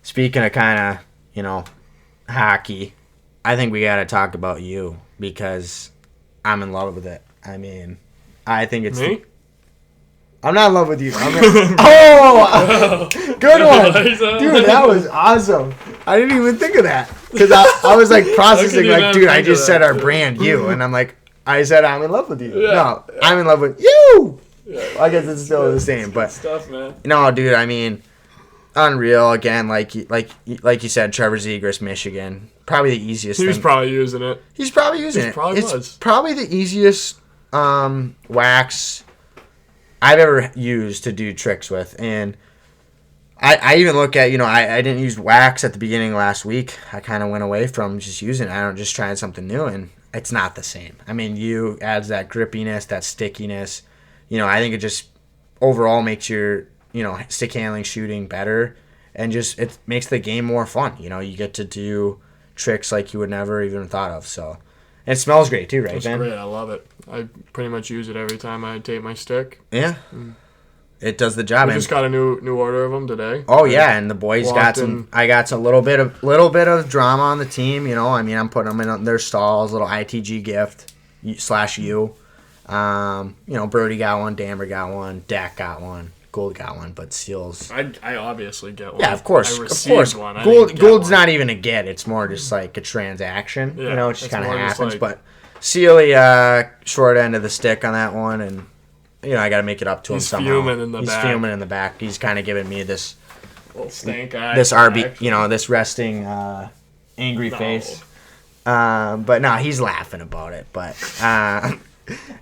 speaking of kind of, hockey, I think we got to talk about you because I'm in love with it. I mean, I think it's... Me? I'm not in love with you. Good one. Dude, that was awesome. I didn't even think of that. Because I was like processing, like, dude, I just said our brand, you. And I'm like, I said I'm in love with you. Yeah. No, I'm in love with you. Yeah. Well, I guess it's still the same. But stuff, man. No, dude, I mean, unreal. Again, like you said, Trevor Zegras, Michigan. Probably the easiest thing. He was probably using it. He's probably using it. It's probably the easiest wax I've ever used to do tricks with. And I even look at, I didn't use wax at the beginning of last week. I kind of went away from just using it. I don't just trying something new, and it's not the same. I mean, you adds that grippiness, that stickiness. I think it just overall makes your, stick handling, shooting better, and just it makes the game more fun. You get to do tricks like you would never even thought of. So, and it smells great too, right, It's Ben? great. I love it. I pretty much use it every time I tape my stick. Yeah. It does the job. We just got a new order of them today. Oh yeah, and the boys got some. I got some little bit of drama on the team. I'm putting them in their stalls. Little ITG gift /U. Brody got one, Dammer got one, Dak got one, Gold got one, but Seals. I obviously get one. Yeah, of course, I received one. Gold's not even a get. It's more just like a transaction. Yeah, it just kind of happens. like... But Sealy, short end of the stick on that one, and. I got to make it up to him somehow. He's fuming in the back. He's kind of giving me this little stank eye. This this resting angry face. But no, he's laughing about it. But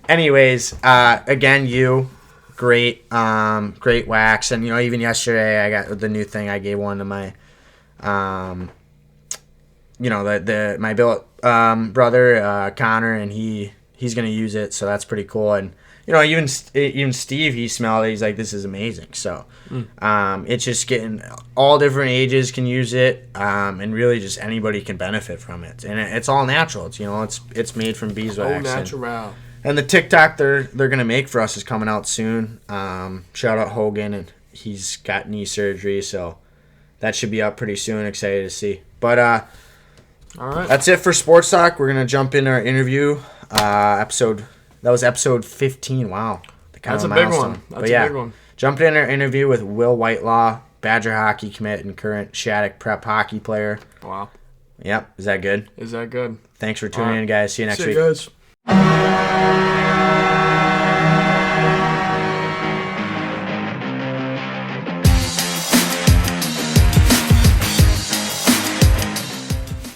anyways, again, great wax, and even yesterday I got the new thing. I gave one to my my billet brother Connor, and he's gonna use it, so that's pretty cool. And even Steve, he smelled it. He's like, this is amazing. So it's just getting all different ages can use it, and really just anybody can benefit from it. And it's all natural. It's made from beeswax. Oh, natural. And the TikTok they're gonna make for us is coming out soon. Shout out Hogan, and he's got knee surgery, so that should be up pretty soon. Excited to see. But All right. that's it for Sports Talk. We're gonna jump into our interview. That was episode 15. Wow, That's a big one. That's a big one. Jumped in our interview with Will Whitelaw, Badger hockey commit and current Shattuck prep hockey player. Wow. Yep. Is that good? Is that good? Thanks for tuning in, guys. See you next week. See you guys.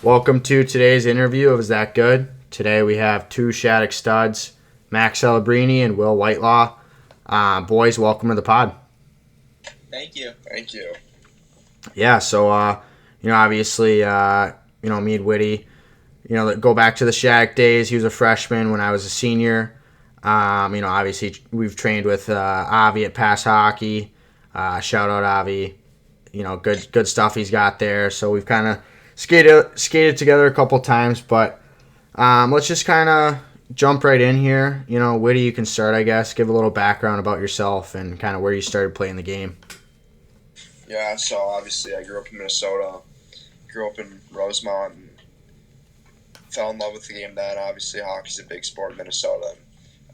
Welcome to today's interview of Is That Good? Today we have two Shattuck studs, MACK CELEBRINI and Will Whitelaw. Boys, welcome to the pod. Thank you. Thank you. Yeah, so, obviously, me and Whitty, go back to the Shattuck days. He was a freshman when I was a senior. Obviously, we've trained with Avi at Pass Hockey. Shout out Avi. Good stuff he's got there. So we've kind of skated together a couple times, but let's just kind of jump right in here. Whitty, you can start, I guess. Give a little background about yourself and kind of where you started playing the game. Yeah, so obviously I grew up in Minnesota, grew up in Rosemont, and fell in love with the game then. Obviously, hockey's a big sport in Minnesota,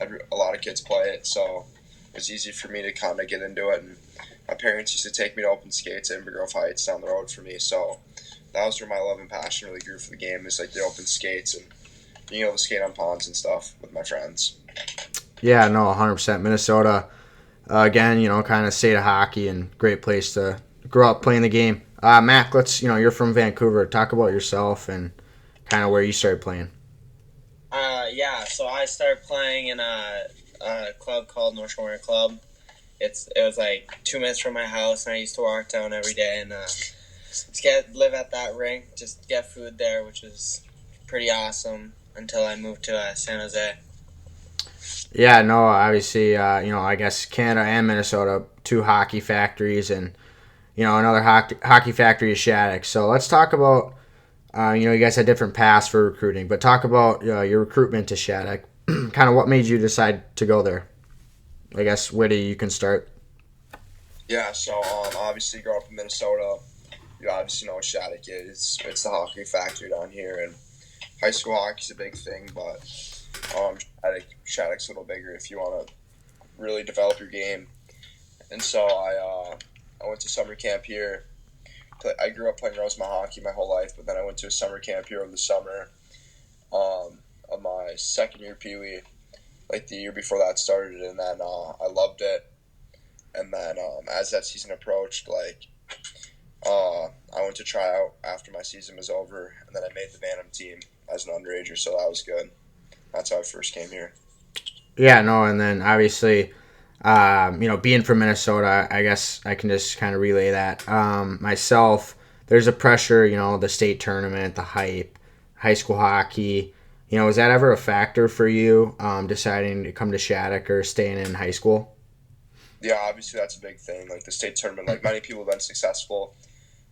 and a lot of kids play it, so it was easy for me to kind of get into it. And my parents used to take me to open skates at Inver Grove Heights down the road for me, so that was where my love and passion really grew for the game, is like the open skates and being able to skate on ponds and stuff with my friends. Yeah, no, 100%. Minnesota, again, kind of state of hockey and great place to grow up playing the game. Mac, you're from Vancouver. Talk about yourself and kind of where you started playing. So I started playing in a club called Rushmore Club. It was like 2 minutes from my house, and I used to walk down every day and live at that rink, just get food there, which was pretty awesome until I moved to San Jose. Yeah, no, obviously, I guess Canada and Minnesota, two hockey factories, and, another hockey factory is Shattuck. So let's talk about, you guys had different paths for recruiting, but talk about your recruitment to Shattuck. Kind of what made you decide to go there? I guess, Whitty, you can start. Yeah, so obviously grew up in Minnesota. You obviously know what Shattuck is. It's the hockey factory down here, and high school hockey's a big thing, but Shattuck's a little bigger if you want to really develop your game. And so I went to summer camp here. I grew up playing Rosemont hockey my whole life, but then I went to a summer camp here over the summer of my second year Pee Wee, like the year before that started, and then I loved it. And then as that season approached, I went to try out after my season was over, and then I made the Bantam team as an underager, so that was good. That's how I first came here. Yeah, no, and then obviously, being from Minnesota, I guess I can just kind of relay that. Myself, there's a pressure, the state tournament, the hype, high school hockey. Was that ever a factor for you deciding to come to Shattuck or staying in high school? Yeah, obviously that's a big thing. Like the state tournament, like many people have been successful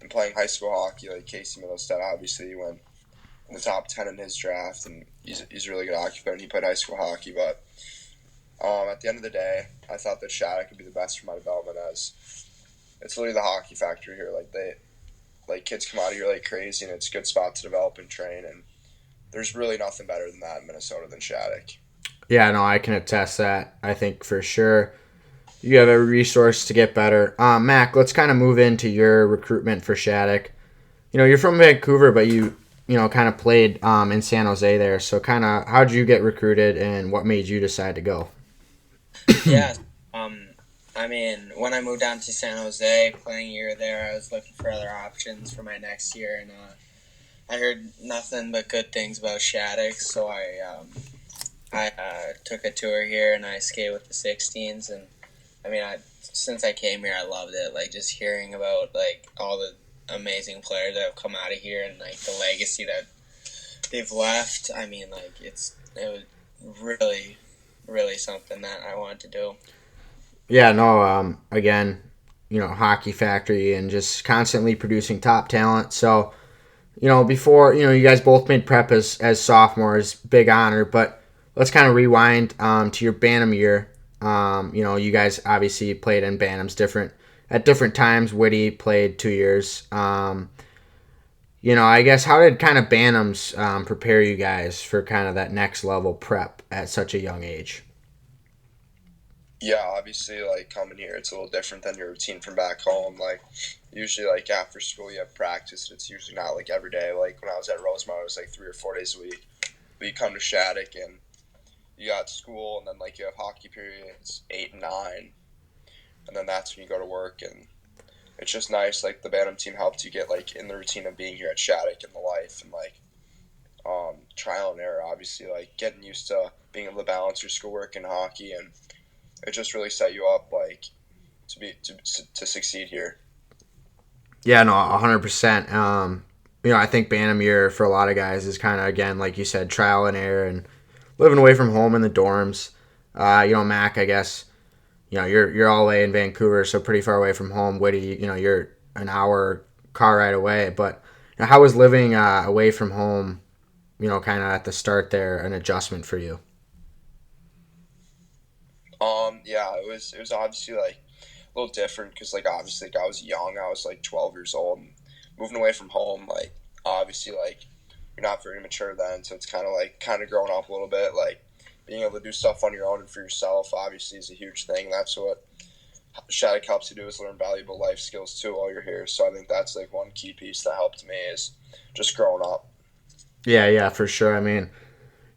in playing high school hockey. Like Casey Middlestead, obviously he went in the top 10 in his draft, and he's a really good hockey player, and he played high school hockey. But at the end of the day, I thought that Shattuck would be the best for my development, as it's literally the hockey factory here. Like kids come out of here like crazy, and it's a good spot to develop and train. And there's really nothing better than that in Minnesota than Shattuck. Yeah, no, I can attest that. I think for sure you have every resource to get better. Mac, let's kind of move into your recruitment for Shattuck. You're from Vancouver, but you kind of played in San Jose there. So kind of how did you get recruited, and what made you decide to go? Yeah, when I moved down to San Jose, playing a year there, I was looking for other options for my next year, and I heard nothing but good things about Shattuck, so I took a tour here, and I skated with the 16s, and since I came here, I loved it. Like, just hearing about all the amazing players that have come out of here, and the legacy that they've left. It was really, really something that I wanted to do. Yeah, no. Again, hockey factory and just constantly producing top talent. So, before you guys both made prep as sophomores, big honor. But let's kind of rewind to your Bantam year. You guys obviously played in Bantams, different at different times. Whitty played 2 years. I guess how did kind of Bantams prepare you guys for kind of that next level prep at such a young age? Yeah, obviously, like coming here, it's a little different than your routine from back home. Like, usually, like after school, you have practice. It's usually not like every day. Like when I was at Rosemont, it was like 3 or 4 days a week. But you come to Shattuck and you got school, and then like you have hockey periods 8 and 9, and then that's when you go to work. And it's just nice. Like the Bantam team helped you get like in the routine of being here at Shattuck and the life and like trial and error. Obviously, like getting used to being able to balance your schoolwork and hockey, and it just really set you up like to succeed here. Yeah, no, 100%. I think Bantam year for a lot of guys is kind of, again, like you said, trial and error and living away from home in the dorms. Mac, I guess, you're all the way in Vancouver, so pretty far away from home. Whitty, you're an hour car ride away. But how was living away from home, kind of at the start there, an adjustment for you? Yeah, it was obviously like a little different because like obviously like I was young. I was like 12 years old, and moving away from home. Like obviously like you're not very mature then, so it's kind of growing up a little bit. Like being able to do stuff on your own and for yourself obviously is a huge thing. That's what Shattuck helps you do, is learn valuable life skills too while you're here. So I think that's like one key piece that helped me is just growing up. Yeah, for sure. I mean,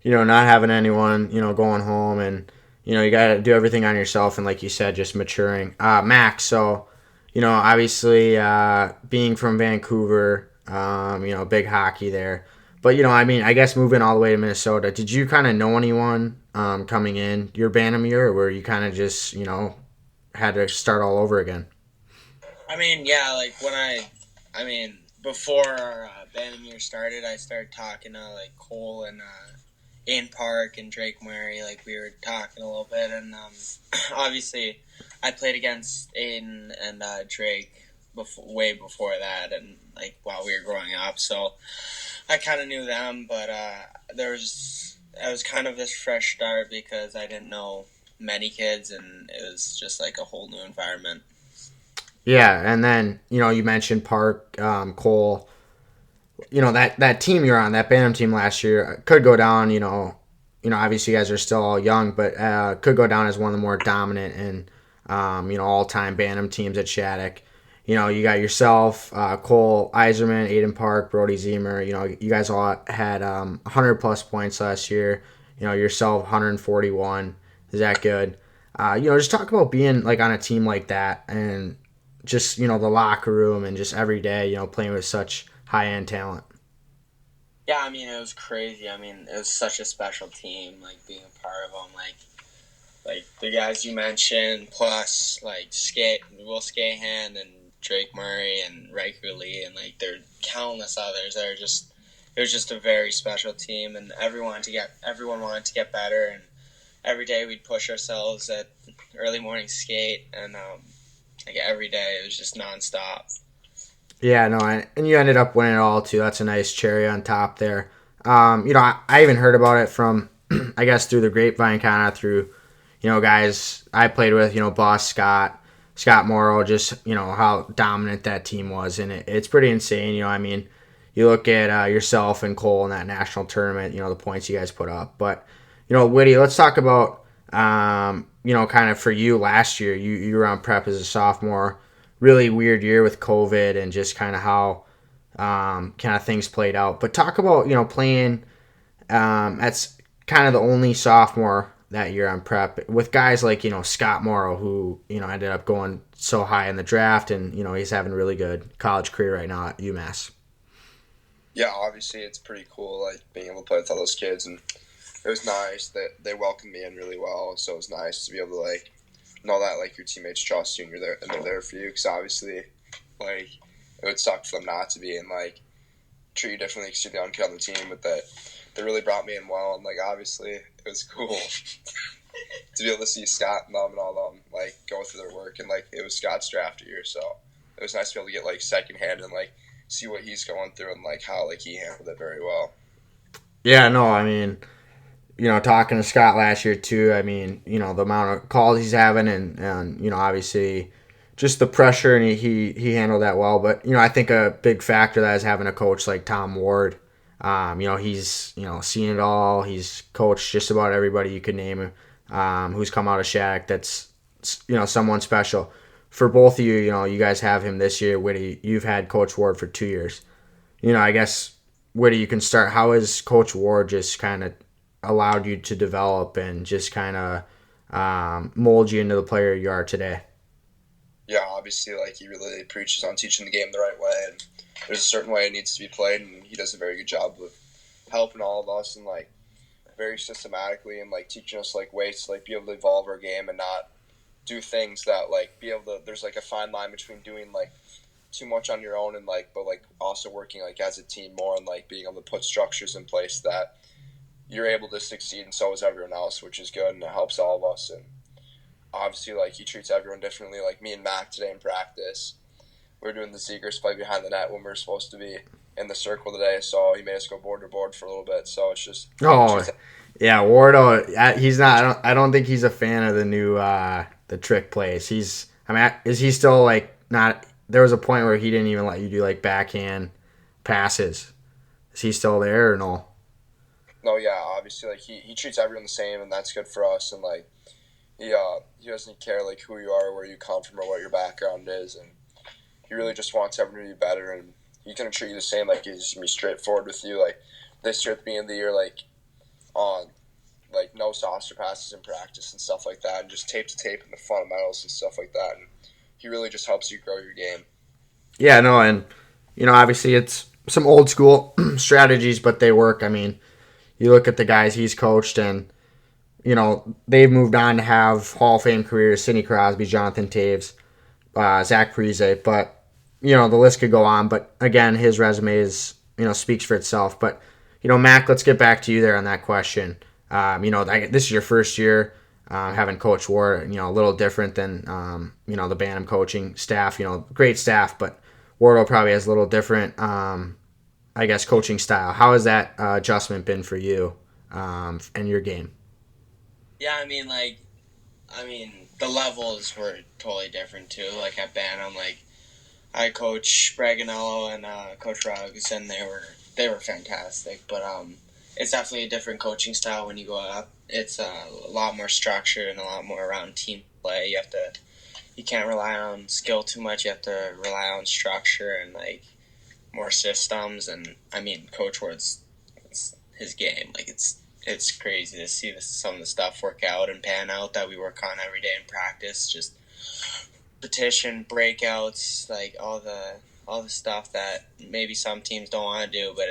not having anyone, going home and, you got to do everything on yourself. And like you said, just maturing. Max, so, obviously being from Vancouver, big hockey there. But, I guess moving all the way to Minnesota, did you kind of know anyone coming in your Bantam year, or were you kind of just, had to start all over again? I mean, yeah, like before our Bantam year started, I started talking to like Cole and Ian Park and Drake Murray. Like we were talking a little bit, and obviously I played against Aiden and Drake way before that, and like while we were growing up, so I kind of knew them. But it was kind of this fresh start because I didn't know many kids, and it was just like a whole new environment. Yeah, and then, you mentioned Park, Cole. That team you're on, that Bantam team last year, could go down, obviously you guys are still all young, but could go down as one of the more dominant and, all-time Bantam teams at Shattuck. You got yourself, Cole Iserman, Aiden Park, Brody Zemer. You guys all had 100-plus points last year. Yourself, 141. Is that good? Just talk about being, like, on a team like that and just, the locker room and just every day, playing with such high-end talent. Yeah, I mean, it was crazy. I mean, it was such a special team, like, being a part of them. Like the guys you mentioned, plus, like, Will Skahan and Drake Murray and Riker Lee, and, like, there are countless others that are just, it was just a very special team, and everyone wanted to get better, and every day we'd push ourselves at early morning skate, and, like, every day it was just nonstop. Yeah, no, and you ended up winning it all, too. That's a nice cherry on top there. I even heard about it from, I guess, through the grapevine, kind of through, guys I played with, Boss Scott Morrow, just, how dominant that team was. And it's pretty insane. You look at yourself and Cole in that national tournament, the points you guys put up. But, Whitty, let's talk about, kind of for you last year. You were on prep as a sophomore. Really weird year with COVID and just kind of how kind of things played out. But talk about, playing that's kind of the only sophomore that year on prep with guys like, Scott Morrow, who, ended up going so high in the draft, and, he's having a really good college career right now at UMass. Yeah, obviously it's pretty cool, like being able to play with all those kids, and it was nice that they welcomed me in really well. So it was nice to be able to like know that like your teammates trust you and you're there and they're there for you. Because obviously, like it would suck for them not to be and like treat you differently because you're the young kid on the team. But that they really brought me in well, and like obviously it was cool to be able to see Scott and them and all them like go through their work, and like it was Scott's draft year, so it was nice to be able to get like secondhand and like see what he's going through and like how like he handled it very well. Yeah, no, I mean, talking to Scott last year too, I mean, the amount of calls he's having and obviously just the pressure, and he handled that well. But I think a big factor that is having a coach like Tom Ward. He's seen it all. He's coached just about everybody you could name, who's come out of Shattuck. That's someone special. For both of you, you guys have him this year. Whitty, you've had Coach Ward for 2 years. I guess Whitty, you can start. How has Coach Ward just kind of allowed you to develop and just kind of mold you into the player you are today? Yeah, obviously, like, he really preaches on teaching the game the right way, and there's a certain way it needs to be played, and he does a very good job of helping all of us and, like, very systematically and, like, teaching us, like, ways to, like, be able to evolve our game and not do things that, like, be able to, there's, like, a fine line between doing, like, too much on your own and, like, but, like, also working, like, as a team more and, like, being able to put structures in place that you're able to succeed, and so is everyone else, which is good, and it helps all of us. And obviously, like, he treats everyone differently. Like, me and Mac today in practice, we were doing the Zegers play behind the net when we were supposed to be in the circle today, so he made us go board to board for a little bit. So it's just yeah, Wardo. He's not. I don't think he's a fan of the new the trick plays. Is he still like not? There was a point where he didn't even let you do like backhand passes. Is he still there or no? No, yeah, obviously, like, he treats everyone the same, and that's good for us. And, like, he doesn't care, like, who you are, where you come from, or what your background is, and he really just wants everyone to be better, and he's going to treat you the same. Like, he's going to be straightforward with you. Like, this year at the beginning of the year, like, on, like, no saucer passes in practice and stuff like that, and just tape to tape and the fundamentals and stuff like that, and he really just helps you grow your game. Yeah, no, and, obviously it's some old school strategies, but they work. I mean, you look at the guys he's coached, and they've moved on to have Hall of Fame careers: Sidney Crosby, Jonathan Taves, Zach Parise. But the list could go on. But again, his resume is speaks for itself. But Mac, let's get back to you there on that question. This is your first year having Coach Ward. A little different than the Bantam coaching staff. Great staff, but Wardo probably has a little different. I guess, coaching style. How has that adjustment been for you and your game? Yeah, the levels were totally different too. Like at Bantam, like I coach Braganello and Coach Ruggs, and they were fantastic. But it's definitely a different coaching style when you go up. It's a lot more structured and a lot more around team play. You can't rely on skill too much. You have to rely on structure and like more systems. And Coach Ward's, it's his game. Like it's crazy to see some of the stuff work out and pan out that we work on every day in practice. Just repetition, breakouts, like all the stuff that maybe some teams don't want to do, but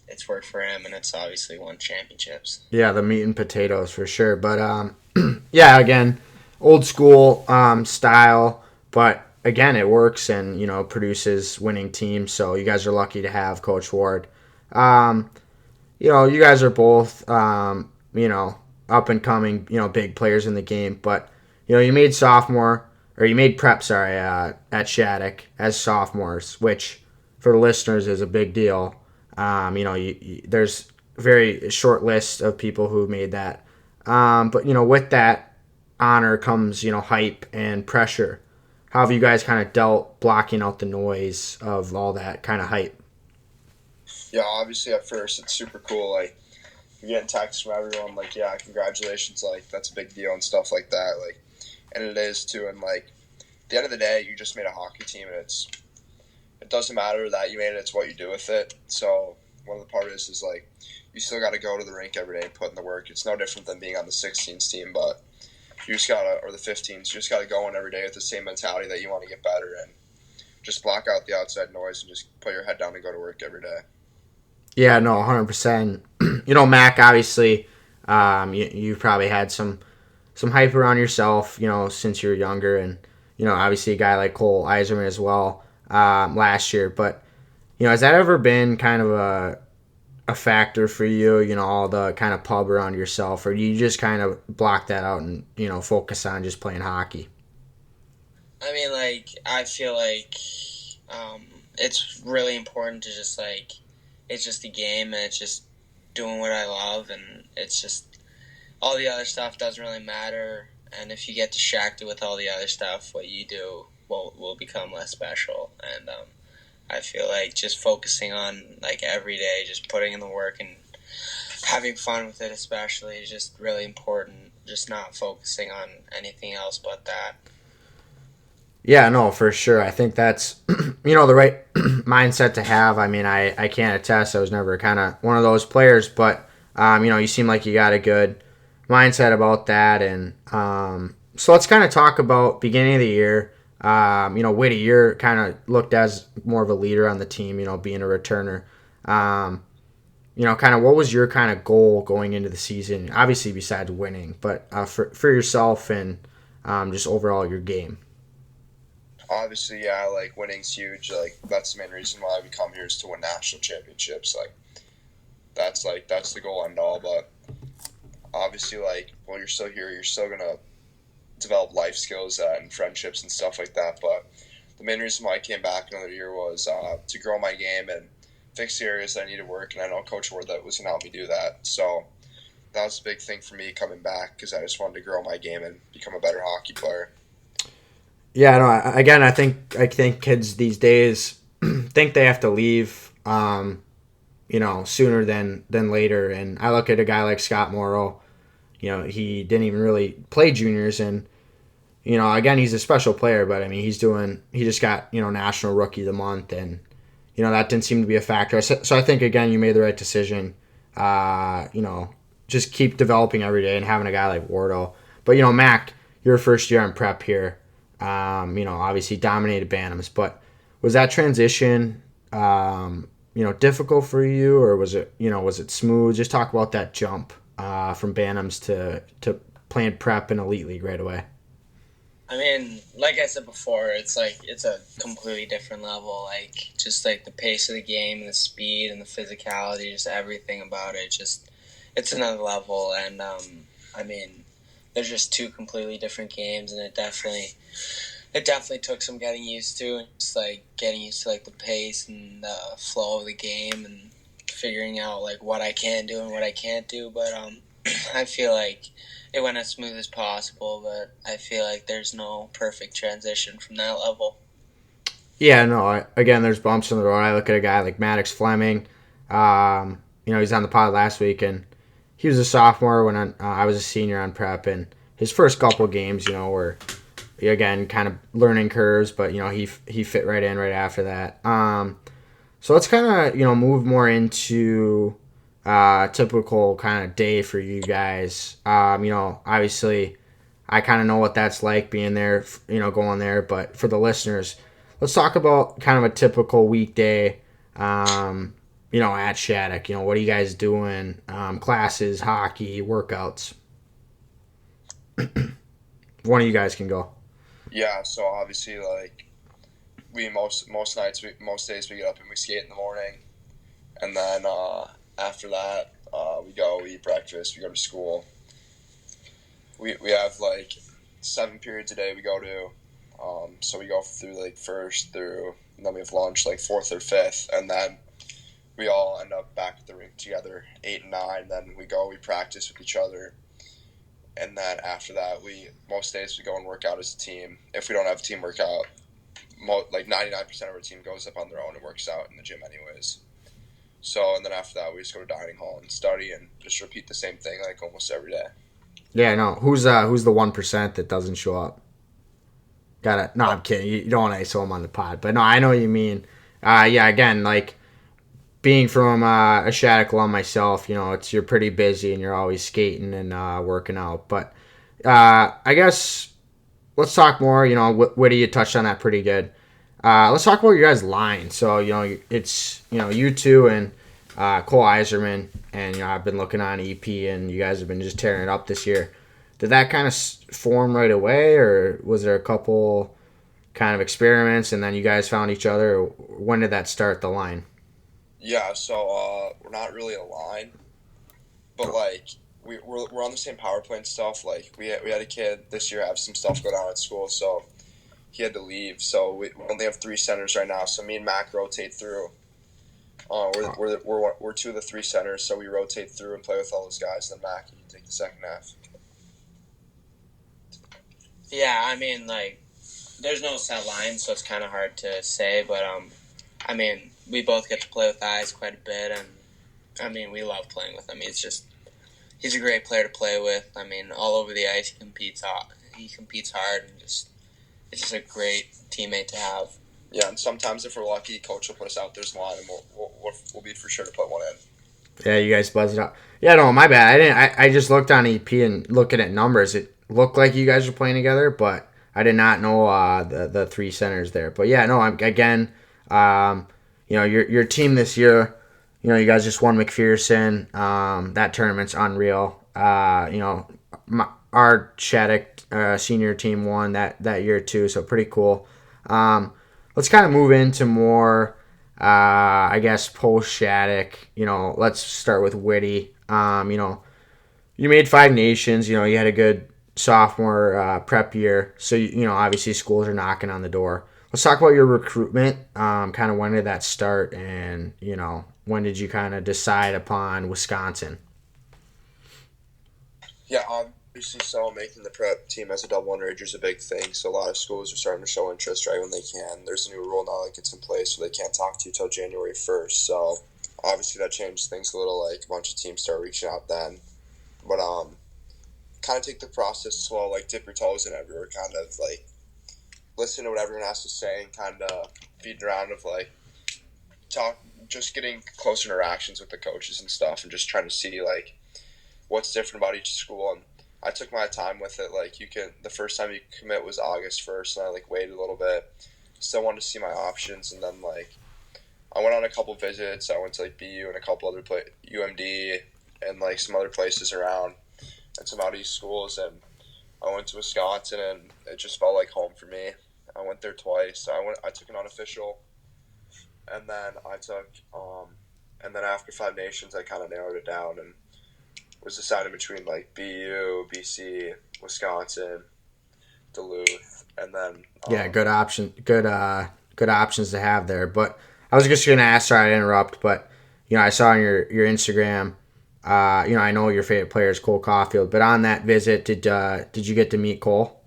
it's worked for him, and it's obviously won championships. Yeah, the meat and potatoes for sure. But yeah, again, old school style, but again, it works and produces winning teams. So you guys are lucky to have Coach Ward. You guys are both up and coming, big players in the game. But you made prep, at Shattuck as sophomores, which for the listeners is a big deal. There's a very short list of people who made that. But with that honor comes hype and pressure. How have you guys kind of dealt blocking out the noise of all that kind of hype? Yeah, obviously at first it's super cool. Like, you're getting texts from everyone, like, yeah, congratulations, like, that's a big deal and stuff like that. Like, and it is too. And like, at the end of the day, you just made a hockey team, and it doesn't matter that you made it. It's what you do with it. So one of the parts is like, you still got to go to the rink every day and put in the work. It's no different than being on the 16s team, but you just gotta, or the 15s, you just gotta go in every day with the same mentality that you want to get better, and just block out the outside noise and just put your head down and go to work every day. Yeah, no, 100%. Mac, obviously, you've probably had some hype around yourself, since you were younger, and obviously a guy like Cole Eiserman as well last year. But has that ever been kind of a factor for you? All the kind of pub around yourself, or do you just kind of block that out and focus on just playing hockey? I feel like it's really important to just like, it's just a game, and it's just doing what I love, and it's just all the other stuff doesn't really matter and if you get distracted with all the other stuff, what you do will become less special. And I feel like just focusing on like every day, just putting in the work and having fun with it, especially, is just really important. Just not focusing on anything else but that. Yeah, no, for sure. I think that's, the right mindset to have. I mean, I can't attest. I was never kind of one of those players, but, you seem like you got a good mindset about that. And so let's kind of talk about beginning of the year. Whitty, you're kind of looked as more of a leader on the team, being a returner. Kind of what was your kind of goal going into the season? Obviously, besides winning, but for yourself and just overall your game. Obviously, yeah, like winning's huge. Like that's the main reason why we come here is to win national championships. That's the goal and all. But obviously, like while you're still here, you're still gonna develop life skills and friendships and stuff like that. But the main reason why I came back another year was to grow my game and fix the areas that I needed work. And I know Coach Ward that was gonna help me do that. So that was a big thing for me coming back because I just wanted to grow my game and become a better hockey player. Yeah, no. Again, I think kids these days think they have to leave, sooner than later. And I look at a guy like Scott Morrow. He didn't even really play juniors, and again, he's a special player. But I mean, he just got National Rookie of the Month, and that didn't seem to be a factor. So I think again, you made the right decision. Just keep developing every day and having a guy like Wardo. But Mac, your first year on prep here. Obviously dominated Bantams, but was that transition, difficult for you, or was it smooth? Just talk about that jump from Bantams to playing prep in Elite League right away. I mean, like I said before, it's a completely different level. Like just like the pace of the game, and the speed, and the physicality, just everything about it. Just it's another level, and I mean, they're just two completely different games, and it definitely took some getting used to, and just like getting used to like the pace and the flow of the game, and figuring out like what I can do and what I can't do. But I feel like it went as smooth as possible, but I feel like there's no perfect transition from that level. Yeah, no. Again, there's bumps in the road. I look at a guy like Maddox Fleming. He's on the pod last week, and he was a sophomore when I was a senior on prep, and his first couple of games, were again kind of learning curves, but he fit right in right after that. So let's kind of move more into typical kind of day for you guys. Obviously, I kind of know what that's like being there, going there, but for the listeners, let's talk about kind of a typical weekday. At Shattuck, what are you guys doing? Classes, hockey, workouts. One of you guys can go. Yeah, so obviously, like we most days we get up and we skate in the morning, and then after that we go eat breakfast. We go to school. We have like 7 periods a day we go to. So we go through like first through, and then we have lunch like 4th or 5th, and then we all end up back at the rink together 8 and 9. Then we practice with each other, and then after that most days we go and work out as a team. If we don't have a team workout, like 99% of our team goes up on their own and works out in the gym anyways. So, and then after that we just go to dining hall and study and just repeat the same thing like almost every day. Yeah, no. Who's the 1% that doesn't show up? Got it. No, I'm kidding. You don't want to ISO him on the pod, but no, I know what you mean. Yeah, again, like being from a Shattuck alum myself, you're pretty busy and you're always skating and working out. But I guess let's talk more. Whitty, you touched on that pretty good. Let's talk about your guys' line. So it's you two and Cole Iserman, and I've been looking on EP, and you guys have been just tearing it up this year. Did that kind of form right away, or was there a couple kind of experiments and then you guys found each other? Or when did that start, the line? Yeah, so we're not really a line, but like we're on the same power play and stuff. Like we had a kid this year have some stuff go down at school, so he had to leave. So we only have 3 centers right now. So me and Mac rotate through. We're 2 of the 3 centers, so we rotate through and play with all those guys. Then Mac, you can take the second half. Yeah, I mean, like, there's no set line, so it's kind of hard to say. But I mean, we both get to play with guys quite a bit, and I mean, we love playing with him. He's a great player to play with. I mean, all over the ice, he competes hard, and it's just a great teammate to have. Yeah, and sometimes if we're lucky, coach will put us out there's line, and we'll be for sure to put one in. Yeah, you guys buzzed it up. Yeah, no, my bad. I didn't. I just looked on EP and looking at numbers. It looked like you guys were playing together, but I did not know the three centers there. But yeah, no. Again, your team this year. You guys just won McPherson. That tournament's unreal. Our Shattuck senior team won that year too, so pretty cool. Let's kind of move into more. I guess post Shattuck, let's start with Whitty. You made Five Nations. You had a good sophomore prep year, so obviously schools are knocking on the door. Let's talk about your recruitment. Kind of when did that start, and when did you kind of decide upon Wisconsin? Yeah, obviously, so making the prep team as a double underager is a big thing. So a lot of schools are starting to show interest right when they can. There's a new rule now that gets in place, so they can't talk to you till January 1st. So obviously that changed things a little. Like a bunch of teams start reaching out then, but kind of take the process slow. Like dip your toes in everywhere. Kind of like listen to what everyone has to say and kind of feed around of like just getting closer interactions with the coaches and stuff, and just trying to see like what's different about each school. And I took my time with it. Like the first time you commit was August 1st, and I like waited a little bit. Still wanted to see my options, and then like I went on a couple visits. I went to like BU and a couple other UMD and like some other places around and some out east schools, and I went to Wisconsin, and it just felt like home for me. I went there twice. I took an unofficial, and then and then after Five Nations, I kind of narrowed it down and was deciding between like BU, BC, Wisconsin, Duluth, and then Yeah, good option. Good options to have there. But I was just gonna ask. Sorry to interrupt, but I saw on your Instagram. I know your favorite player is Cole Caulfield, but on that visit, did you get to meet Cole?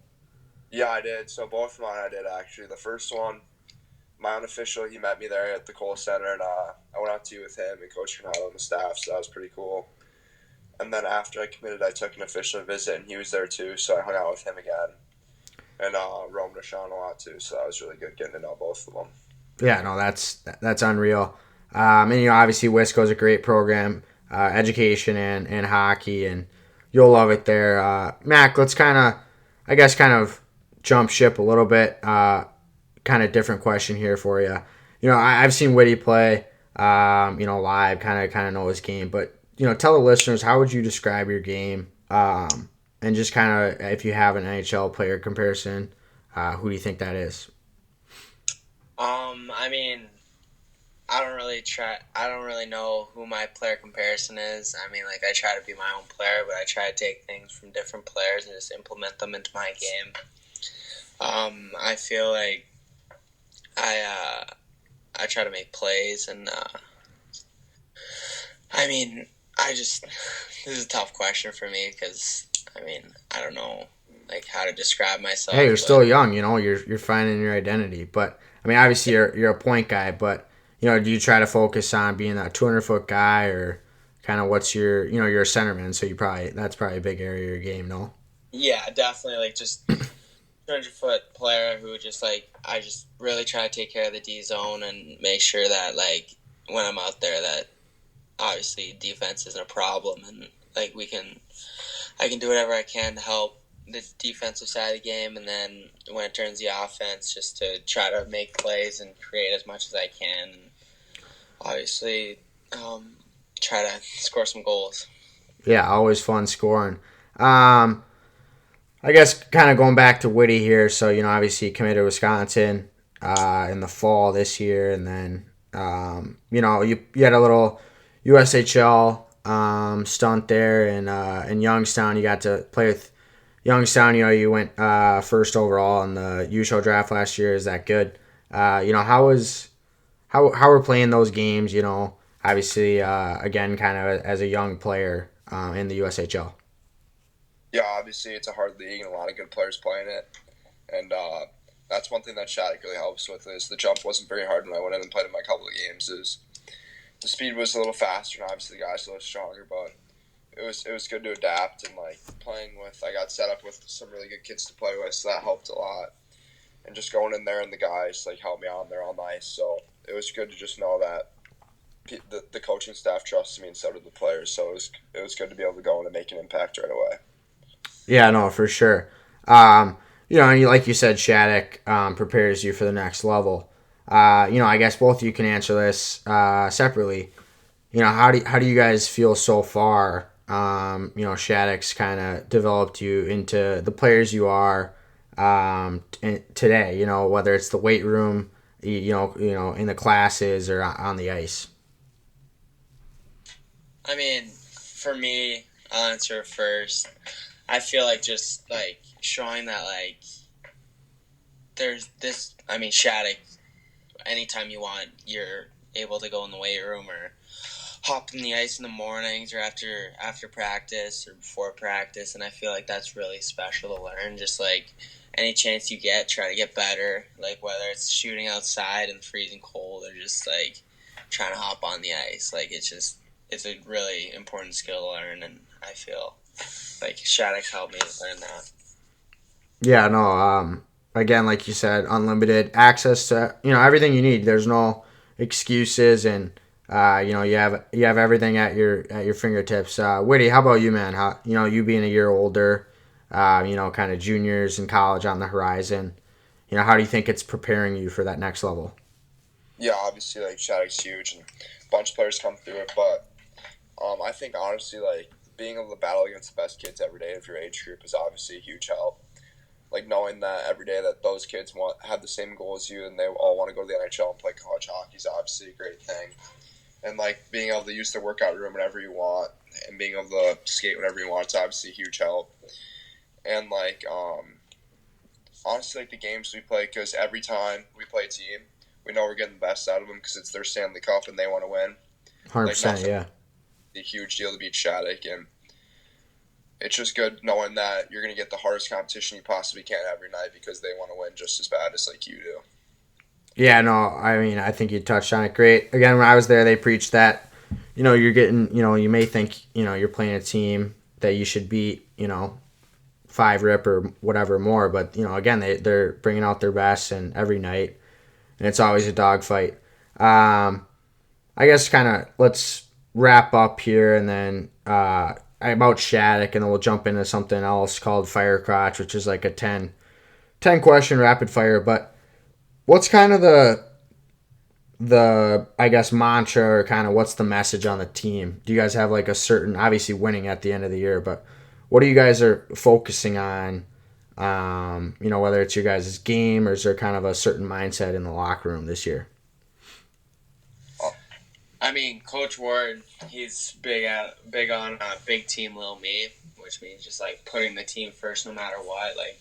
Yeah, I did. So both of mine I did actually. The first one, my unofficial, he met me there at the Cole Center, and I went out to with him and Coach Canado and the staff, so that was pretty cool. And then after I committed, I took an official visit, and he was there too, so I hung out with him again. And roamed Sean a lot too, so that was really good getting to know both of them. Yeah, no, that's unreal. And obviously Wisco's a great program, education and hockey, and you'll love it there. Mac, let's kind of jump ship a little bit. Kind of different question here for you. I've seen Whitty play, live, kind of know his game, but tell the listeners, how would you describe your game? And just kind of, if you have an NHL player comparison, who do you think that is? I mean, I don't really know who my player comparison is. I mean, like, I try to be my own player, but I try to take things from different players and just implement them into my game. I feel like I try to make plays, and I mean, this is a tough question for me because I mean, I don't know like how to describe myself. Hey, you're still young, you're finding your identity. But I mean, obviously you're a point guy, but do you try to focus on being a 200-foot guy, or kind of what's your you're a centerman, so that's probably a big area of your game, no? Yeah, definitely. Like just 200-foot player who just like I just really try to take care of the D zone and make sure that like when I'm out there that obviously defense isn't a problem, and like I can do whatever I can to help the defensive side of the game, and then when it turns the offense, just to try to make plays and create as much as I can, and obviously try to score some goals. Yeah, always fun scoring. I guess kind of going back to Whitty here, so obviously he committed to Wisconsin in the fall this year, and then you had a little USHL stunt there in Youngstown. You got to play with Youngstown. You went first overall in the USHL draft last year. Is that good? How were playing those games? Obviously again kind of as a young player in the USHL. Yeah, obviously it's a hard league and a lot of good players playing it. And that's one thing that Shattuck really helps with is the jump wasn't very hard when I went in and played in my couple of games. Is the speed was a little faster and obviously the guys were a little stronger, but it was good to adapt and like playing with. I got set up with some really good kids to play with, so that helped a lot. And just going in there and the guys like helped me out and they're all nice. So it was good to just know that the coaching staff trusted me and so did the players. So it was good to be able to go in and make an impact right away. Yeah, no, for sure. And like you said, Shattuck prepares you for the next level. I guess both of you can answer this separately. How do you guys feel so far? Shattuck's kind of developed you into the players you are today. Whether it's the weight room, in the classes or on the ice. I mean, for me, I'll answer first. I feel like just like showing that like there's this. I mean, Shattuck. Anytime you want, you're able to go in the weight room or hop on the ice in the mornings or after practice or before practice, and I feel like that's really special to learn. Just like any chance you get, try to get better. Like whether it's shooting outside in freezing cold or just like trying to hop on the ice. Like it's a really important skill to learn, and I feel like Shattuck helped me learn that. Yeah, no. Again, like you said, unlimited access to everything you need. There's no excuses, and you have everything at your fingertips. Whitty, how about you, man? How you being a year older, kind of juniors in college on the horizon. How do you think it's preparing you for that next level? Yeah, obviously like Shattuck's huge and a bunch of players come through it, but I think honestly like being able to battle against the best kids every day of your age group is obviously a huge help. Like knowing that every day that those kids have the same goal as you and they all want to go to the NHL and play college hockey is obviously a great thing. And like being able to use the workout room whenever you want and being able to skate whenever you want is obviously a huge help. And like honestly like the games we play, because every time we play a team we know we're getting the best out of them because it's their Stanley Cup and they want to win. 100%, yeah. A huge deal to beat Shattuck, and it's just good knowing that you're going to get the hardest competition you possibly can every night because they want to win just as bad as like you do. Yeah, no, I mean, I think you touched on it great. Again, when I was there, they preached that, you're getting, you may think, you're playing a team that you should beat, 5 rip or whatever more. But, again, they're bringing out their best and every night, and it's always a dogfight. I guess kind of let's wrap up here and then about Shattuck, and then we'll jump into something else called Fire Crotch, which is like a 10 question rapid fire. But what's kind of the I guess mantra, or kind of what's the message on the team? Do you guys have like a certain, obviously winning at the end of the year, but what do you guys are focusing on? Whether it's your guys' game or is there kind of a certain mindset in the locker room this year? I mean, Coach Ward, he's big on big team, little me, which means just like putting the team first no matter what. Like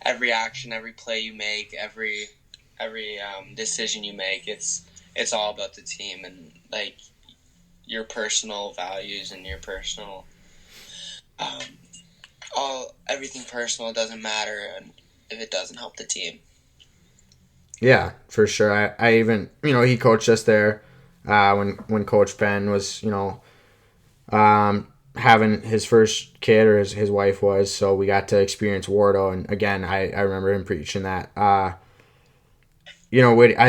every action, every play you make, every decision you make, it's all about the team and like your personal values and your personal everything personal doesn't matter, and if it doesn't help the team. Yeah, for sure. I even he coached us there when Coach Ben was having his first kid, or his wife was, so we got to experience Wardo, and again I remember him preaching that. I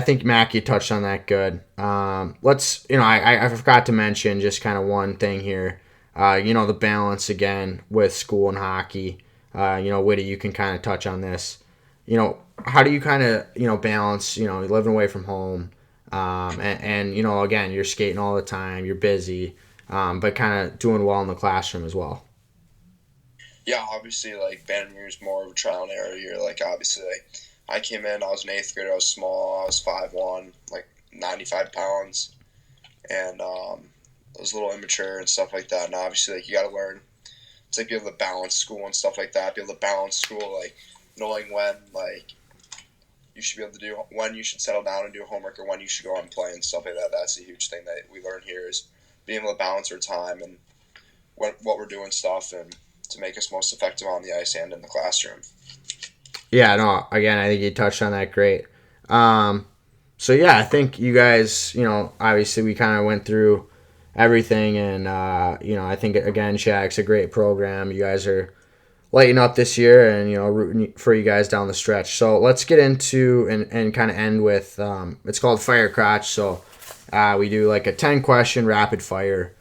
think Mack, you touched on that good. Let's I forgot to mention just kind of one thing here. The balance again with school and hockey. Whitty, you can kind of touch on this. How do you kind of balance living away from home, and again you're skating all the time, you're busy, but kind of doing well in the classroom as well. Yeah, obviously like Bannermere is more of a trial and error year. Like obviously I came in, I was in 8th grade, I was small, I was 5'1", like 95 pounds, and I was a little immature and stuff like that. And obviously like you got to learn to be able to balance school and stuff like that. Be able to balance school, like knowing when like you should be able to do, when you should settle down and do homework, or when you should go out and play and stuff like that. That's a huge thing that we learn here, is being able to balance our time and what we're doing stuff. And to make us most effective on the ice and in the classroom. Yeah, no, again, I think you touched on that great. So, yeah, I think you guys, obviously we kind of went through everything. And, I think, again, Shattuck's a great program. You guys are lighting up this year and, rooting for you guys down the stretch. So let's get into and kind of end with, it's called Fire Crotch. So we do like a 10-question rapid fire.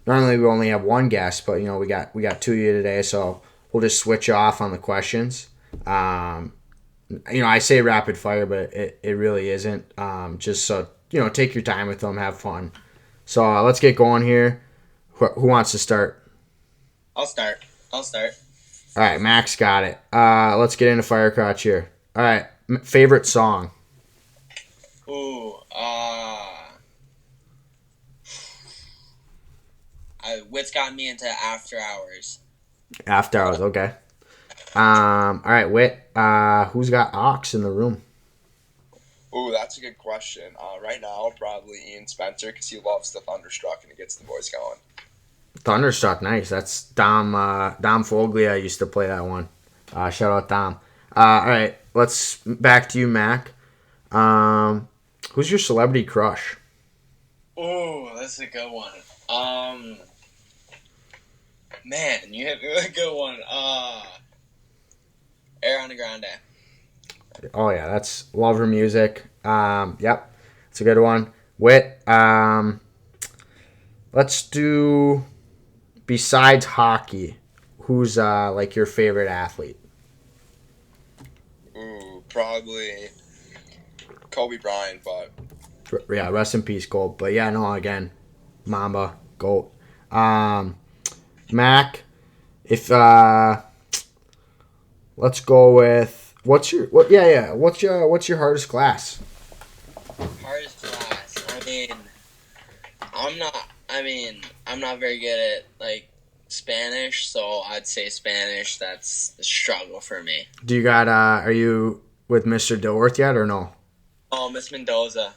Normally we only have one guest, but, we got two of you today. So we'll just switch off on the questions. I say rapid fire, but it really isn't. Just so, take your time with them, have fun. So let's get going here. Who wants to start? I'll start. All right, Max got it. Let's get into Fire Crotch here. All right, favorite song? Ooh, Wit's got me into After Hours. After Hours, okay. All right, Wit. Who's got Ox in the room? Ooh, that's a good question. Right now, probably Ian Spencer because he loves the Thunderstruck and it gets the boys going. Thunderstruck, nice. That's Dom Foglia used to play that one. Shout out Dom. All right, let's back to you, Mac. Who's your celebrity crush? Ooh, that's a good one. Man, you hit me with a good one. Ariana Grande. Oh yeah, that's love her music. Yep, it's a good one. Wit. Let's do. Besides hockey, who's like your favorite athlete? Ooh, probably Kobe Bryant, but yeah, rest in peace, Gold. But yeah, no, again, Mamba, GOAT. Mac, if let's go with what's your hardest class? Hardest class. I'm not very good at like Spanish, so I'd say Spanish. That's the struggle for me. Do you got are you with Mr. Dilworth yet or no? Oh, Miss Mendoza,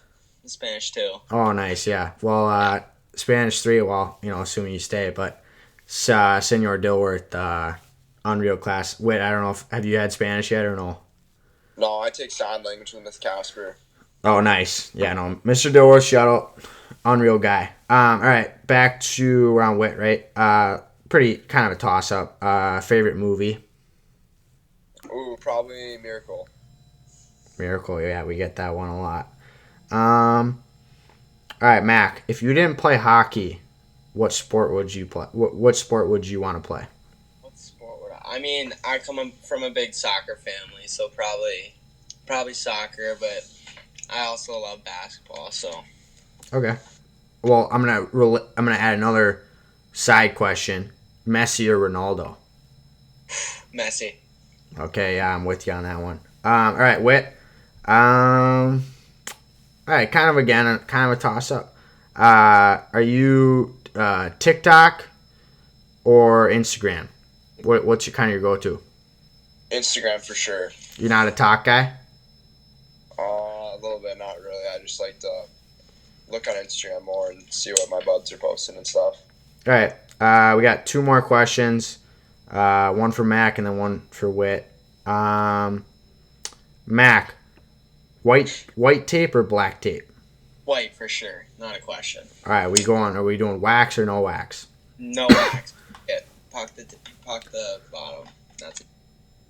Spanish too. Oh, nice, yeah. Well, Spanish 3. Well, assuming you stay, but Senor Dilworth, unreal class. Wait, I don't know have you had Spanish yet or no? No, I take sign language with Miss Casper. Oh, nice. Yeah, no, Mr. Dilworth, shout out, unreal guy. All right, back to around Wit, right? Pretty kind of a toss up. Favorite movie? Ooh, probably Miracle. Miracle, yeah, we get that one a lot. All right, Mac, if you didn't play hockey, what sport would you play? What sport would you want to play? What sport would I come from a big soccer family, so probably soccer, but I also love basketball, so. Okay. Well, I'm gonna add another side question: Messi or Ronaldo? Messi. Okay, yeah, I'm with you on that one. All right, Wit. All right, kind of a toss up. Are you TikTok or Instagram? What's your go-to? Instagram for sure. You're not a talk guy? A little bit, not really. I just like to look on Instagram more and see what my buds are posting and stuff. All right, we got two more questions. One for Mac and then one for Wit. Mac, white tape or black tape? White for sure, not a question. All right, are we doing wax or no wax? No wax. Yeah, pock the bottom. That's it.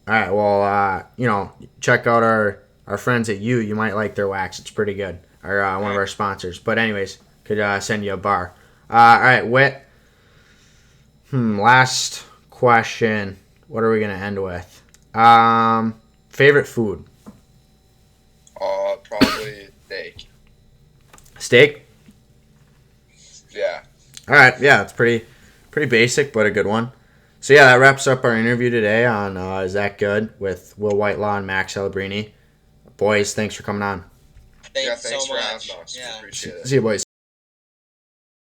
All right, well, check out our friends at You might like their wax. It's pretty good. Or one of our sponsors. But anyways, could send you a bar. All right, Wit. Last question. What are we gonna end with? Favorite food? Probably steak. Steak? Yeah. All right, yeah, it's pretty basic, but a good one. So yeah, that wraps up our interview today on Is That Good with Will Whitelaw and Mac Celebrini. Boys, thanks for coming on. Thanks for so much. having us. Yeah. Appreciate it. See you, boys.